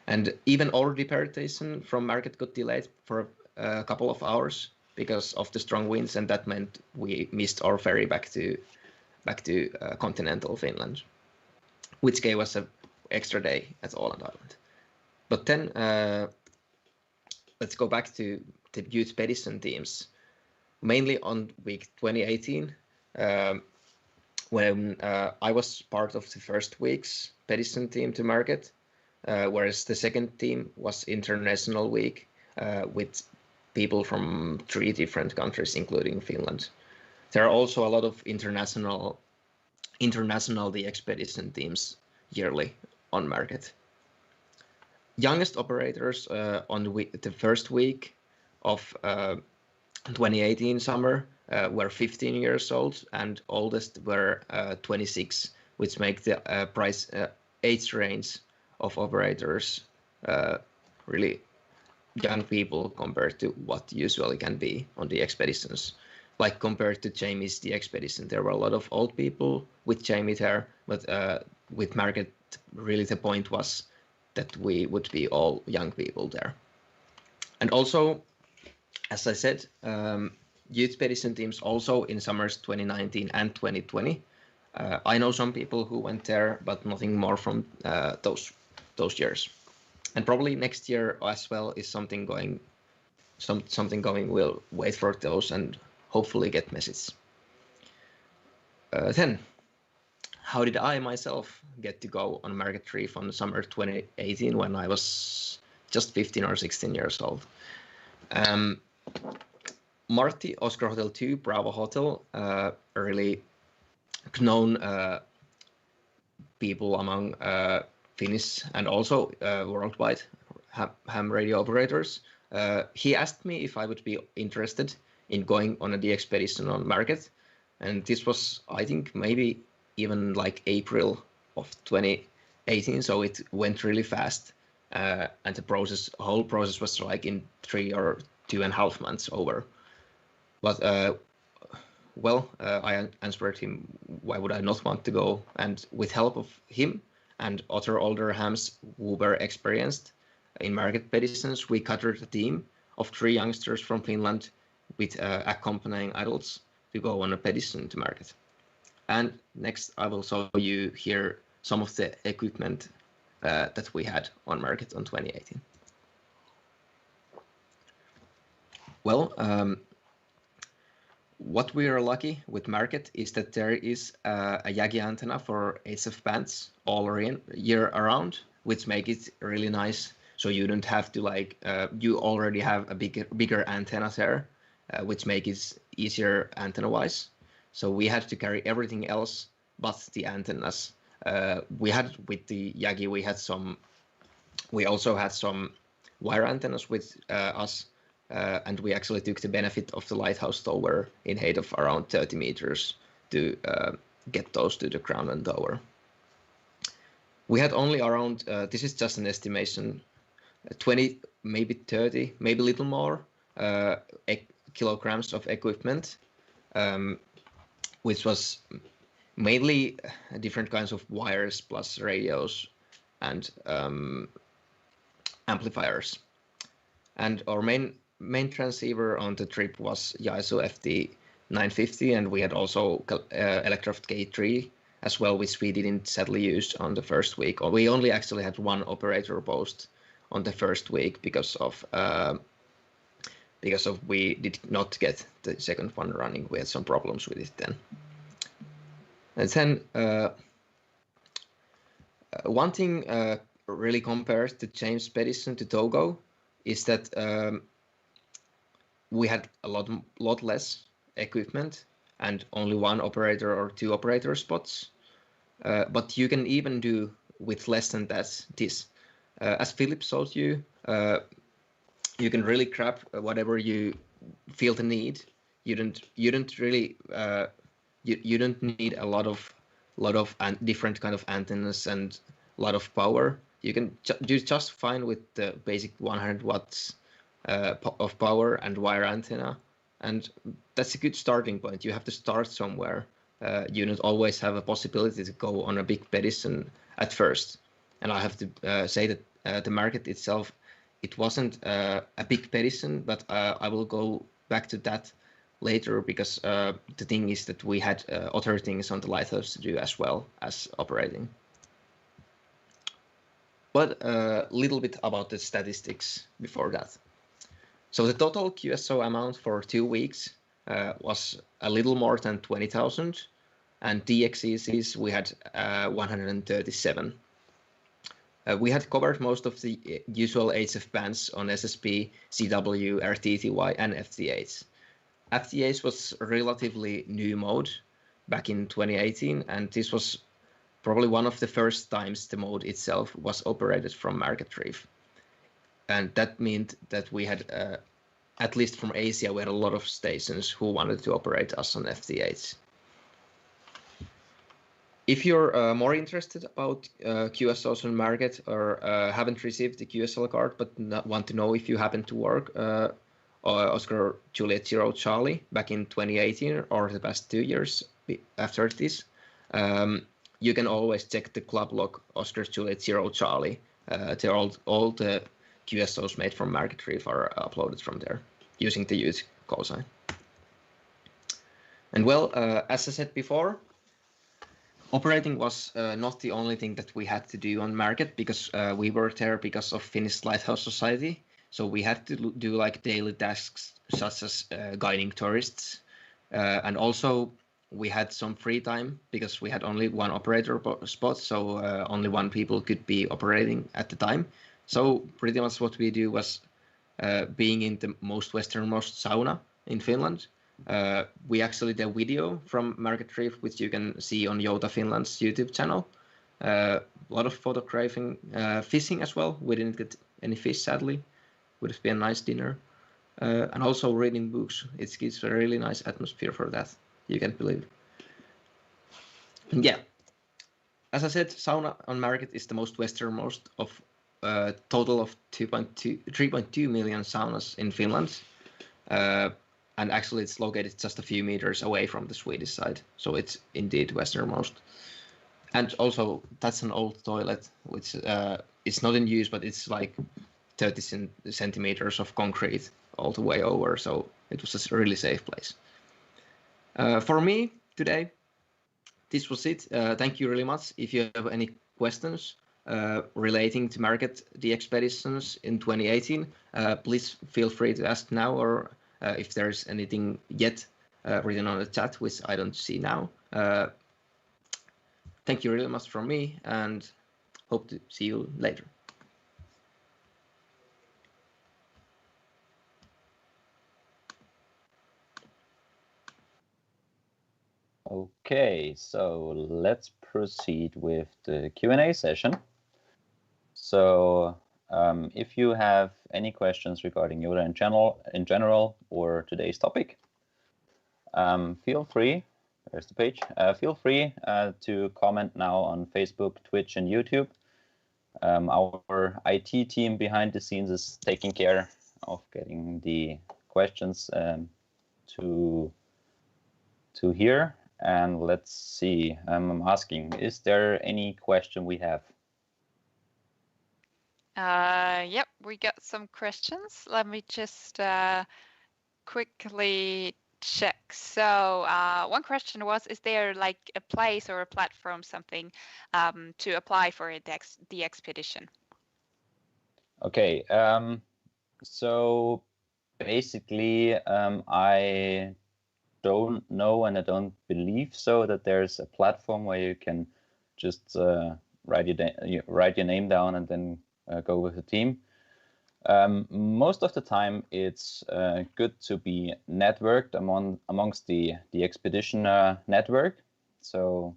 And even our departation from market got delayed for a couple of hours because of the strong winds, and that meant we missed our ferry back to continental Finland, which gave us an extra day at Åland Island. But then let's go back to the youth expedition teams. Mainly on week 2018, when I was part of the first week's expedition team to market, whereas the second team was international week with people from 3 different countries, including Finland. There are also a lot of international the expedition teams yearly on market. Youngest operators on the first week of 2018 summer were 15 years old, and oldest were 26, which make the age range of operators really young people compared to what usually can be on the expeditions. Like compared to Jamie's the expedition, there were a lot of old people with Jamie there, but with market, really the point was that we would be all young people there. And also, as I said, youth expedition teams also in summers 2019 and 2020. I know some people who went there, but nothing more from those years. And probably next year as well is something going. We'll wait for those and hopefully get messages. Then, how did I myself get to go on market reef on summer 2018 when I was just 15 or 16 years old? Marty, Oscar Hotel 2, Bravo Hotel, really known people among Finnish and also worldwide Hamradio operators. He asked me if I would be interested in going on the expedition on market, and this was, I think, maybe even like April of 2018, so it went really fast, and the whole process was like in 3 or 2.5 months over. But I answered him, why would I not want to go? And with help of him and other older hams who were experienced in market expeditions, we gathered a team of 3 youngsters from Finland with accompanying adults to go on a expedition to market. And next I will show you here some of the equipment that we had on market on 2018. Well, what we are lucky with market is that there is a Yagi antenna for HF bands all year around, which make it really nice. So you don't have to you already have a bigger antenna there, which make it easier antenna-wise. So we had to carry everything else but the antennas. We had with the Yagi, we also had some wire antennas with us, and we actually took the benefit of the lighthouse tower in height of around 30 meters to get those to the ground and tower. We had only around, this is just an estimation, 20, maybe 30, maybe a little more kilograms of equipment, which was mainly different kinds of wires plus radios and amplifiers. And our main transceiver on the trip was YARU FD 950, and we had also Electroft K3 as well, which we didn't sadly use on the first week. Or we only actually had 1 operator post on the first week because of we did not get the second one running. We had some problems with it then. And then one thing really compared to James expedition to Togo is that we had a lot less equipment and only 1 operator or 2 operator spots. But you can even do with less than this. As Philip showed you, you can really grab whatever you feel the need. You don't really you don't need a lot of different kind of antennas and a lot of power. You can do just fine with the basic 100 watts of power and wire antenna, and that's a good starting point. You have to start somewhere. You don't always have a possibility to go on a big expedition at first. And I have to say that the market itself, it wasn't a big expedition, but I will go back to that later, because the thing is that we had other things on the lighthouse to do as well as operating. But a little bit about the statistics before that. So the total QSO amount for 2 weeks was a little more than 20,000, and DXECs we had 137. We had covered most of the usual HF bands on SSB, CW, RTTY, and FT8s. FT8s was a relatively new mode back in 2018, and this was probably one of the first times the mode itself was operated from Market Reef. And that meant that we had, at least from Asia, we had a lot of stations who wanted to operate us on FT8s. If you're more interested about QSOs on Market, or haven't received the QSL card but want to know if you happen to work Oscar Juliet Zero Charlie back in 2018 or the past 2 years after this, you can always check the club log Oscar Juliet Zero Charlie. All the QSOs made from Market Reef are uploaded from there using the YOTA call sign. And well, as I said before, operating was not the only thing that we had to do on Market, because we were there because of Finnish Lighthouse Society. So we had to do like daily tasks such as guiding tourists, and also we had some free time because we had only one operator spot, so only one people could be operating at the time. So pretty much what we do was being in the most westernmost sauna in Finland. We actually did a video from Market Reef, which you can see on YOTA Finland's YouTube channel. A lot of photographing, fishing as well. We didn't get any fish, sadly. Would have been a nice dinner. And also reading books. It gives a really nice atmosphere for that. You can't believe it. And yeah, as I said, sauna on Market is the most westernmost of a total of 3.2 million saunas in Finland. And actually it's located just a few meters away from the Swedish side. So it's indeed westernmost. And also that's an old toilet, which it's not in use, but it's like 30 centimeters of concrete all the way over. So it was a really safe place. For me today, this was it. Thank you really much. If you have any questions relating to Market the expeditions in 2018, please feel free to ask now, or if there's anything yet written on the chat, which I don't see now. Thank you really much from me, and hope to see you later. Okay, so let's proceed with the Q&A session. So if you have any questions regarding YOTA in general or today's topic, feel free, there's the page, feel free to comment now on Facebook, Twitch, and YouTube. Our IT team behind the scenes is taking care of getting the questions to here. And let's see, I'm asking, is there any question we have? Yep, we got some questions. Let me just quickly check. So one question was, is there like a place or a platform, something to apply for the expedition? Okay, so basically I don't know, and I don't believe so, that there's a platform where you can just write your name down and then go with the team. Most of the time, it's good to be networked amongst the expedition network. So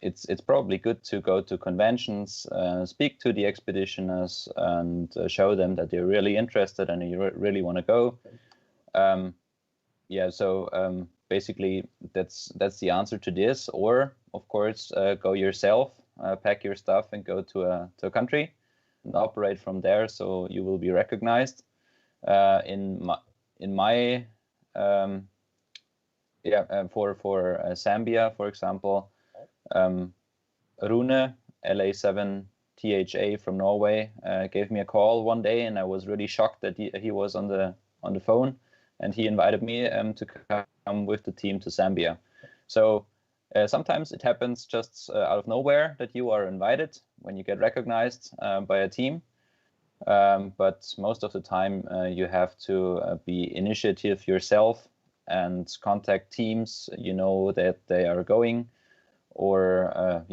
it's probably good to go to conventions, speak to the expeditioners, and show them that you're really interested and you really want to go. Yeah, so basically that's the answer to this. Or of course, go yourself, pack your stuff and go to a country and operate from there, so you will be recognized. In my for Zambia, for example, Rune LA7THA from Norway gave me a call one day, and I was really shocked that he was on on the phone, and he invited me to come with the team to Zambia. So sometimes it happens just out of nowhere that you are invited when you get recognized by a team. But most of the time you have to be initiative yourself and contact teams that they are going, or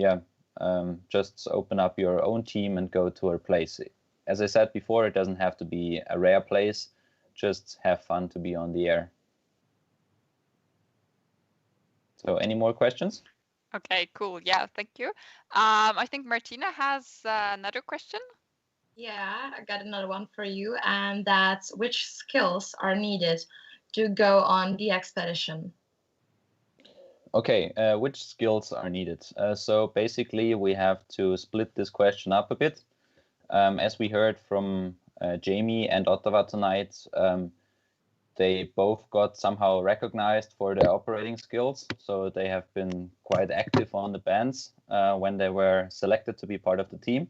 just open up your own team and go to a place. As I said before, it doesn't have to be a rare place. Just have fun to be on the air. So any more questions? Okay, cool. Yeah, thank you. I think Martina has another question. Yeah, I got another one for you, and that's which skills are needed to go on the expedition? Okay, which skills are needed? So basically, we have to split this question up a bit. As we heard from Jamie and Ottawa tonight, they both got somehow recognized for their operating skills. So they have been quite active on the bands when they were selected to be part of the team,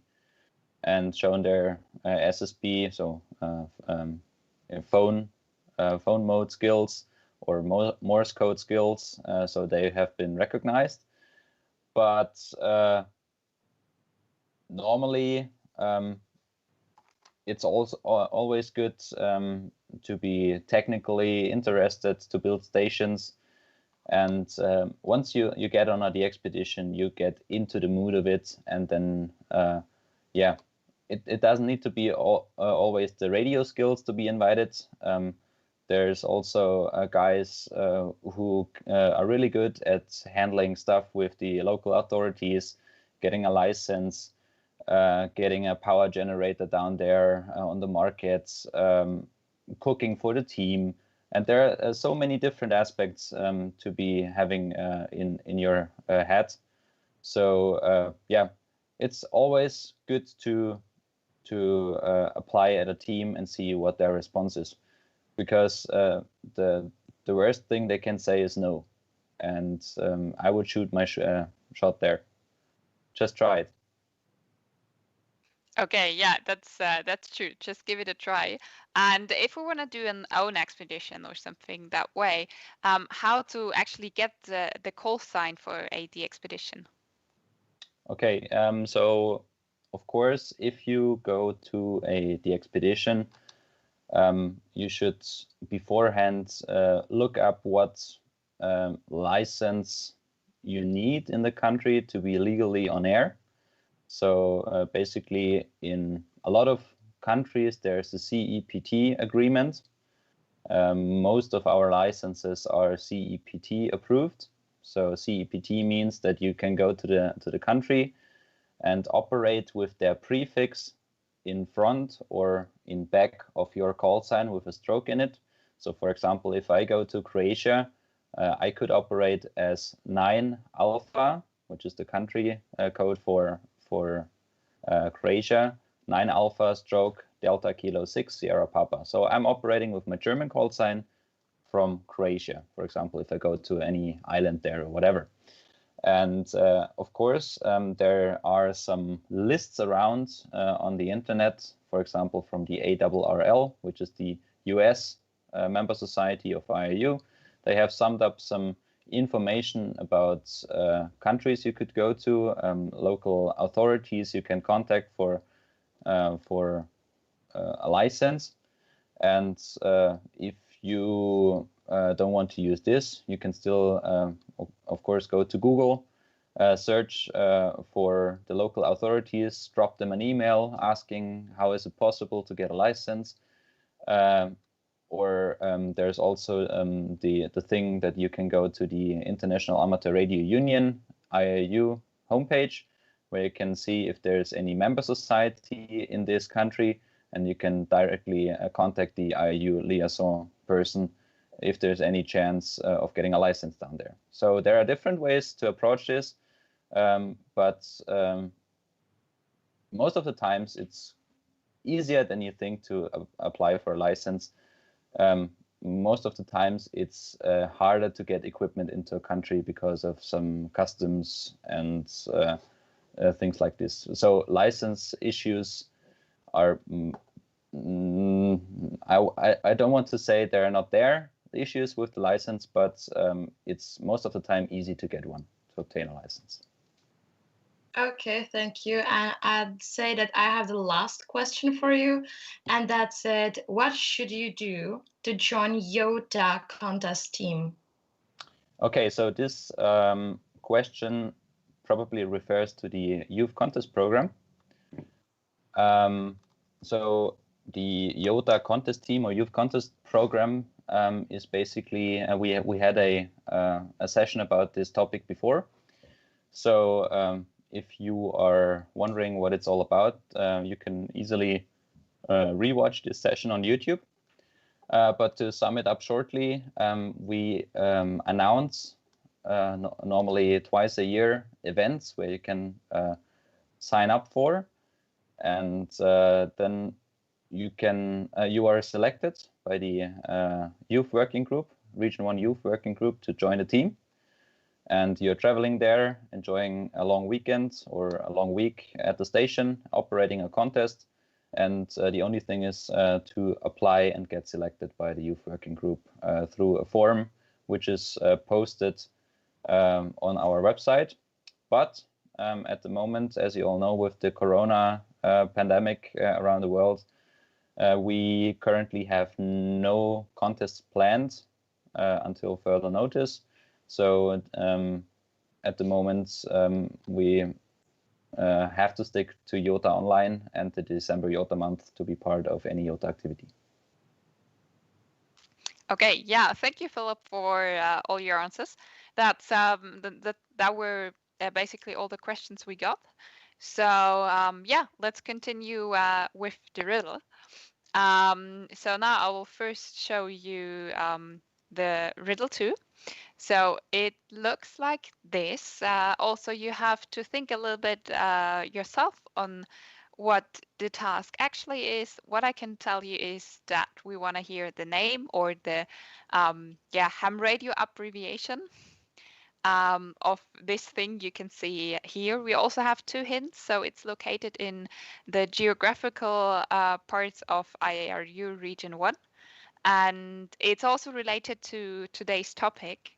and shown their SSB, so phone mode skills or Morse code skills. So they have been recognized. But normally, it's also always good to be technically interested to build stations. And once you get on the expedition, you get into the mood of it, and then it doesn't need to be always the radio skills to be invited. There's also guys who are really good at handling stuff with the local authorities, getting a license, getting a power generator down there on the markets, cooking for the team. And there are so many different aspects to be having in your head. So it's always good to apply at a team and see what their response is, because the worst thing they can say is no. And I would shoot my shot there. Just try it. Okay, yeah, that's true. Just give it a try. And if we want to do an own expedition or something that way, how to actually get the call sign for the expedition? Okay, so of course, if you go to the expedition, you should beforehand look up what license you need in the country to be legally on air. So basically, in a lot of countries, there's a CEPT agreement. Most of our licenses are CEPT approved. So CEPT means that you can go to the country and operate with their prefix in front or in back of your call sign with a stroke in it. So for example, if I go to Croatia, I could operate as 9 Alpha, which is the country code for Croatia, 9 Alpha stroke Delta Kilo 6 Sierra Papa. So I'm operating with my German call sign from Croatia, for example, if I go to any island there or whatever. And of course, there are some lists around on the internet, for example, from the ARRL, which is the US member society of IARU. They have summed up some information about countries you could go to, local authorities you can contact for a license. And if you don't want to use this, you can still, of course, go to Google, search for the local authorities, drop them an email asking how is it possible to get a license. Or there's also the thing that you can go to the International Amateur Radio Union, IARU homepage, where you can see if there's any member society in this country, and you can directly contact the IARU liaison person if there's any chance of getting a license down there. So there are different ways to approach this, but most of the times it's easier than you think to apply for a license. Most of the times it's harder to get equipment into a country because of some customs and things like I don't want to say they're not there, the issues with the license, but it's most of the time easy to get one, to obtain a license. Okay, thank you. And I'd say that I have the last question for you, and that's it. What should you do to join YOTA contest team? Okay, so this question probably refers to the youth contest program. So the YOTA contest team or youth contest program is basically we had a session about this topic before. So if you are wondering what it's all about, you can easily rewatch this session on YouTube. But to sum it up shortly, we announce normally twice a year events where you can sign up for, and then you are selected by the youth working group, Region 1 youth working group, to join the team. And you're traveling there, enjoying a long weekend or a long week at the station, operating a contest. And the only thing is to apply and get selected by the youth working group through a form, which is posted on our website. But at the moment, as you all know, with the corona pandemic around the world, we currently have no contests planned until further notice. So at the moment, we have to stick to YOTA Online and the December YOTA month to be part of any YOTA activity. Okay, yeah, thank you, Philip, for all your answers. That's that were basically all the questions we got. So yeah, let's continue with the riddle. So now I will first show you the riddle 2. So it looks like this. Also, you have to think a little bit yourself on what the task actually is. What I can tell you is that we want to hear the name or the Hamradio abbreviation of this thing you can see here. We also have 2 hints. So it's located in the geographical parts of IARU Region 1. And it's also related to today's topic.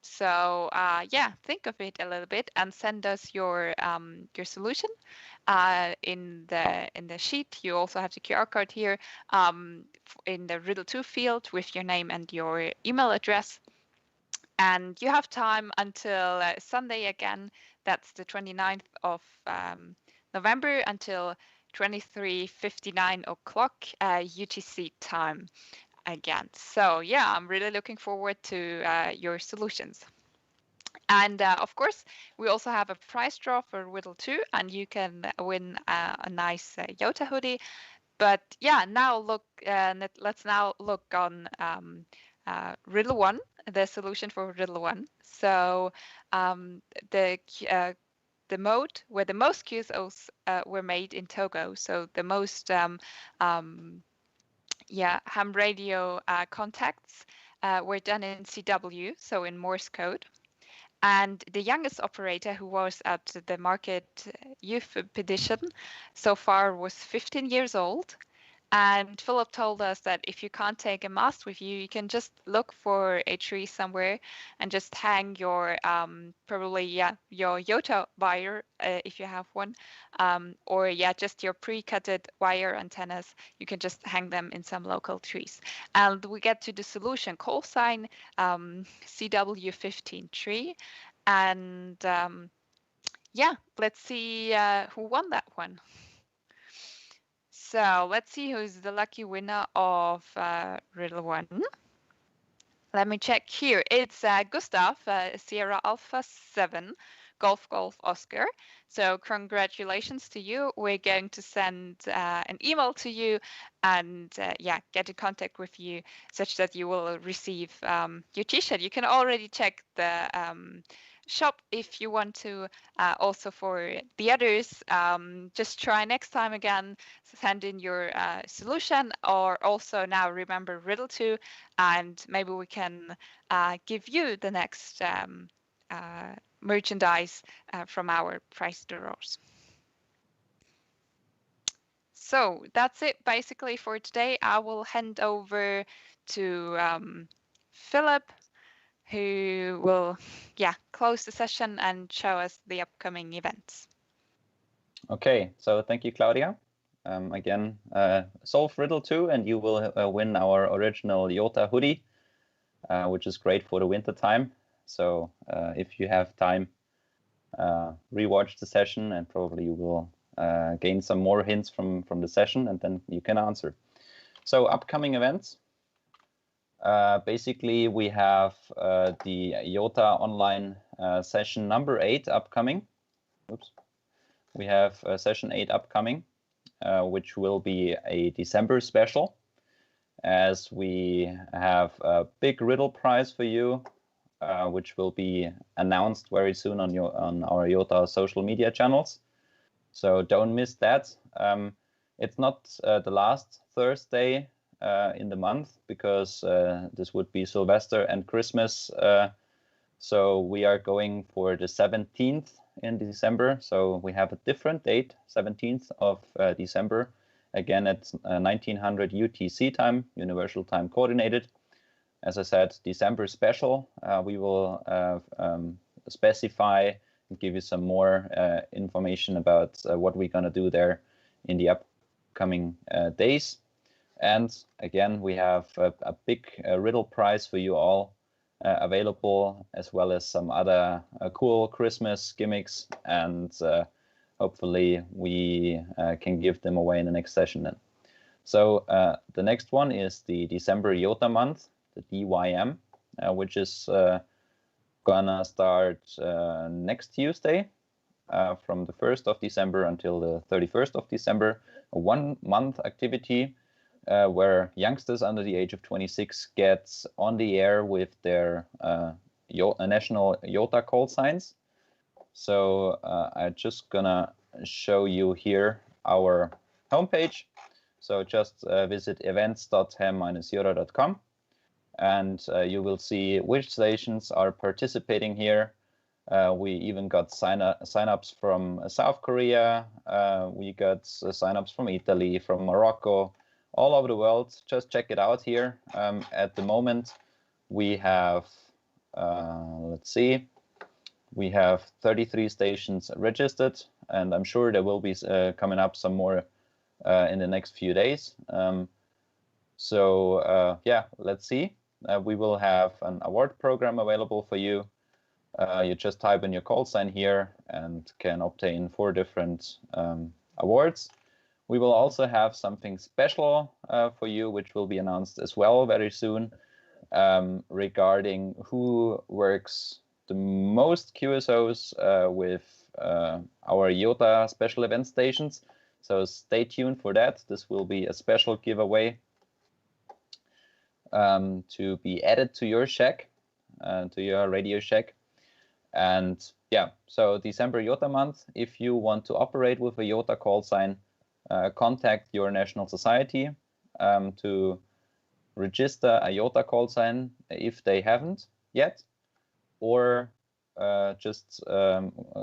So yeah, think of it a little bit and send us your solution in the sheet. You also have the QR code here in the riddle 2 field with your name and your email address. And you have time until Sunday again. That's the 29th of November until 23:59 o'clock UTC time again. So yeah, I'm really looking forward to your solutions. And of course, we also have a prize draw for riddle 2, and you can win a nice YOTA hoodie. But yeah, now look, let's now look on riddle 1, the solution for riddle 1. So the mode where the most QSOs were made in Togo. So the most Hamradio contacts were done in CW, so in Morse code. And the youngest operator who was at the market youth petition so far was 15 years old. And Philip told us that if you can't take a mast with you, you can just look for a tree somewhere and just hang your your YOTA wire if you have one, or just your pre-cutted wire antennas. You can just hang them in some local trees. And we get to the solution: call sign CW15 tree, and let's see who won that one. So let's see who's the lucky winner of riddle 1. Let me check here. It's Gustav, Sierra Alpha 7, Golf Golf Oscar. So congratulations to you. We're going to send an email to you and get in contact with you such that you will receive your t-shirt. You can already check the shop if you want to. Also for the others, just try next time again, send in your solution, or also now remember riddle 2, and maybe we can give you the next merchandise from our prize draws. So that's it basically for today. I will hand over to Philip, who will close the session and show us the upcoming events. Okay, so thank you, Claudia. Again, solve riddle 2 and you will win our original YOTA hoodie, which is great for the winter time. So if you have time, rewatch the session and probably you will gain some more hints from the session, and then you can answer. So upcoming events. Basically, we have the YOTA online session number 8 upcoming. Oops. We have session 8 upcoming, which will be a December special, as we have a big riddle prize for you, which will be announced very soon on our YOTA social media channels. So don't miss that. It's not the last Thursday in the month, because this would be Sylvester and Christmas. So we are going for the 17th in December. So we have a different date, 17th of December, again at 1900 UTC time, Universal Time Coordinated. As I said, December special. We will specify and give you some more information about what we're going to do there in the upcoming days. And again, we have a big riddle prize for you all available, as well as some other cool Christmas gimmicks. And hopefully we can give them away in the next session then. So the next one is the December YOTA month, the DYM, which is gonna start next Tuesday from the 1st of December until the 31st of December, a 1-month activity where youngsters under the age of 26 get on the air with their national YOTA call signs. So I'm just gonna show you here our homepage. So just visit events.ham-yota.com. And you will see which stations are participating here. We even got sign-ups from South Korea. We got sign-ups from Italy, from Morocco, all over the world. Just check it out here. At the moment, we have, let's see, we have 33 stations registered, and I'm sure there will be coming up some more in the next few days. Yeah, let's see. We will have an award program available for you. You just type in your call sign here and can obtain 4 different awards. We will also have something special for you, which will be announced as well very soon, regarding who works the most QSOs with our YOTA special event stations. So stay tuned for that. This will be a special giveaway to be added to your shack, to your Radio Shack. And yeah, so December YOTA month, if you want to operate with a YOTA call sign, contact your national society to register a YOTA call sign if they haven't yet, or just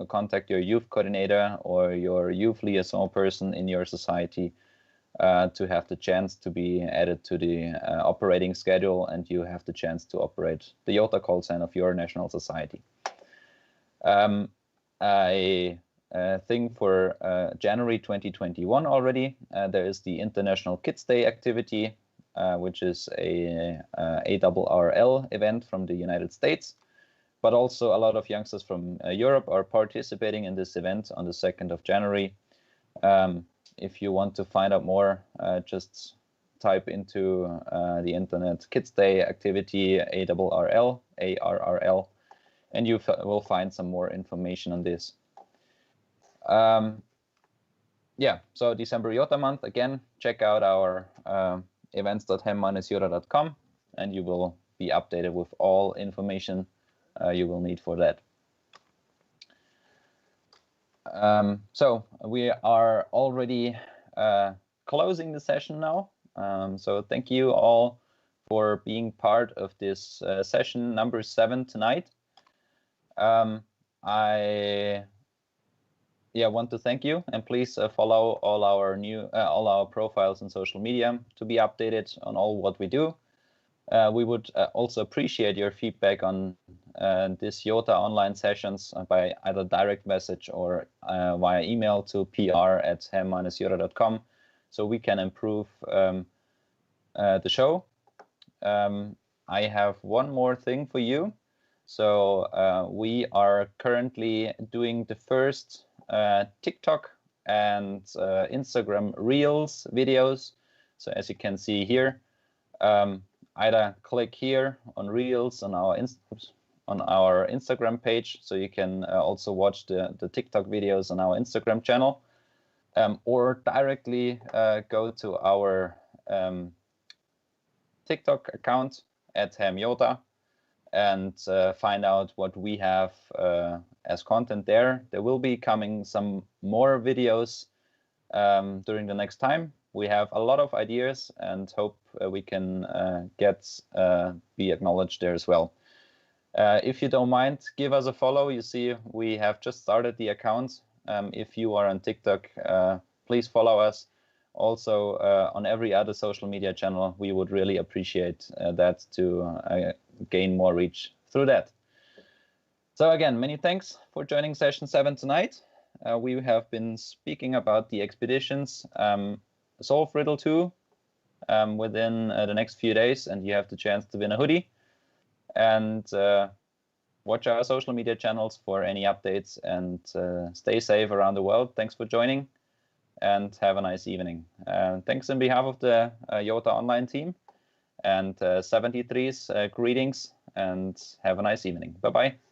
contact your youth coordinator or your youth liaison person in your society to have the chance to be added to the operating schedule, and you have the chance to operate the YOTA call sign of your national society. A thing for January 2021 already, there is the International Kids Day activity, which is a ARRL event from the United States, but also a lot of youngsters from Europe are participating in this event on the 2nd of January. If you want to find out more, just type into the internet Kids Day activity ARRL, and you will find some more information on this. Yeah, so December YOTA month, again, check out our events.ham-yota.com, and you will be updated with all information you will need for that. So we are already closing the session now. So thank you all for being part of this session number 7 tonight. want to thank you, and please follow all our profiles on social media to be updated on all what we do. We would also appreciate your feedback on this YOTA online sessions by either direct message or via email to pr@ham-yota.com, so we can improve the show. I have one more thing for you. So we are currently doing the first TikTok and Instagram Reels videos. So as you can see here, either click here on Reels on our Instagram page, so you can also watch the TikTok videos on our Instagram channel, or directly go to our TikTok account @HamYOTA and find out what we have as content there. There will be coming some more videos during the next time. We have a lot of ideas and hope we can be acknowledged there as well. If you don't mind, give us a follow. You see, we have just started the account. If you are on TikTok, please follow us. Also, on every other social media channel, we would really appreciate that to gain more reach through that. So again, many thanks for joining session 7 tonight. We have been speaking about the expeditions. Solve Riddle 2 within the next few days, and you have the chance to win a hoodie. And watch our social media channels for any updates, and stay safe around the world. Thanks for joining, and have a nice evening. Thanks on behalf of the YOTA Online team, and 73's greetings, and have a nice evening. Bye-bye.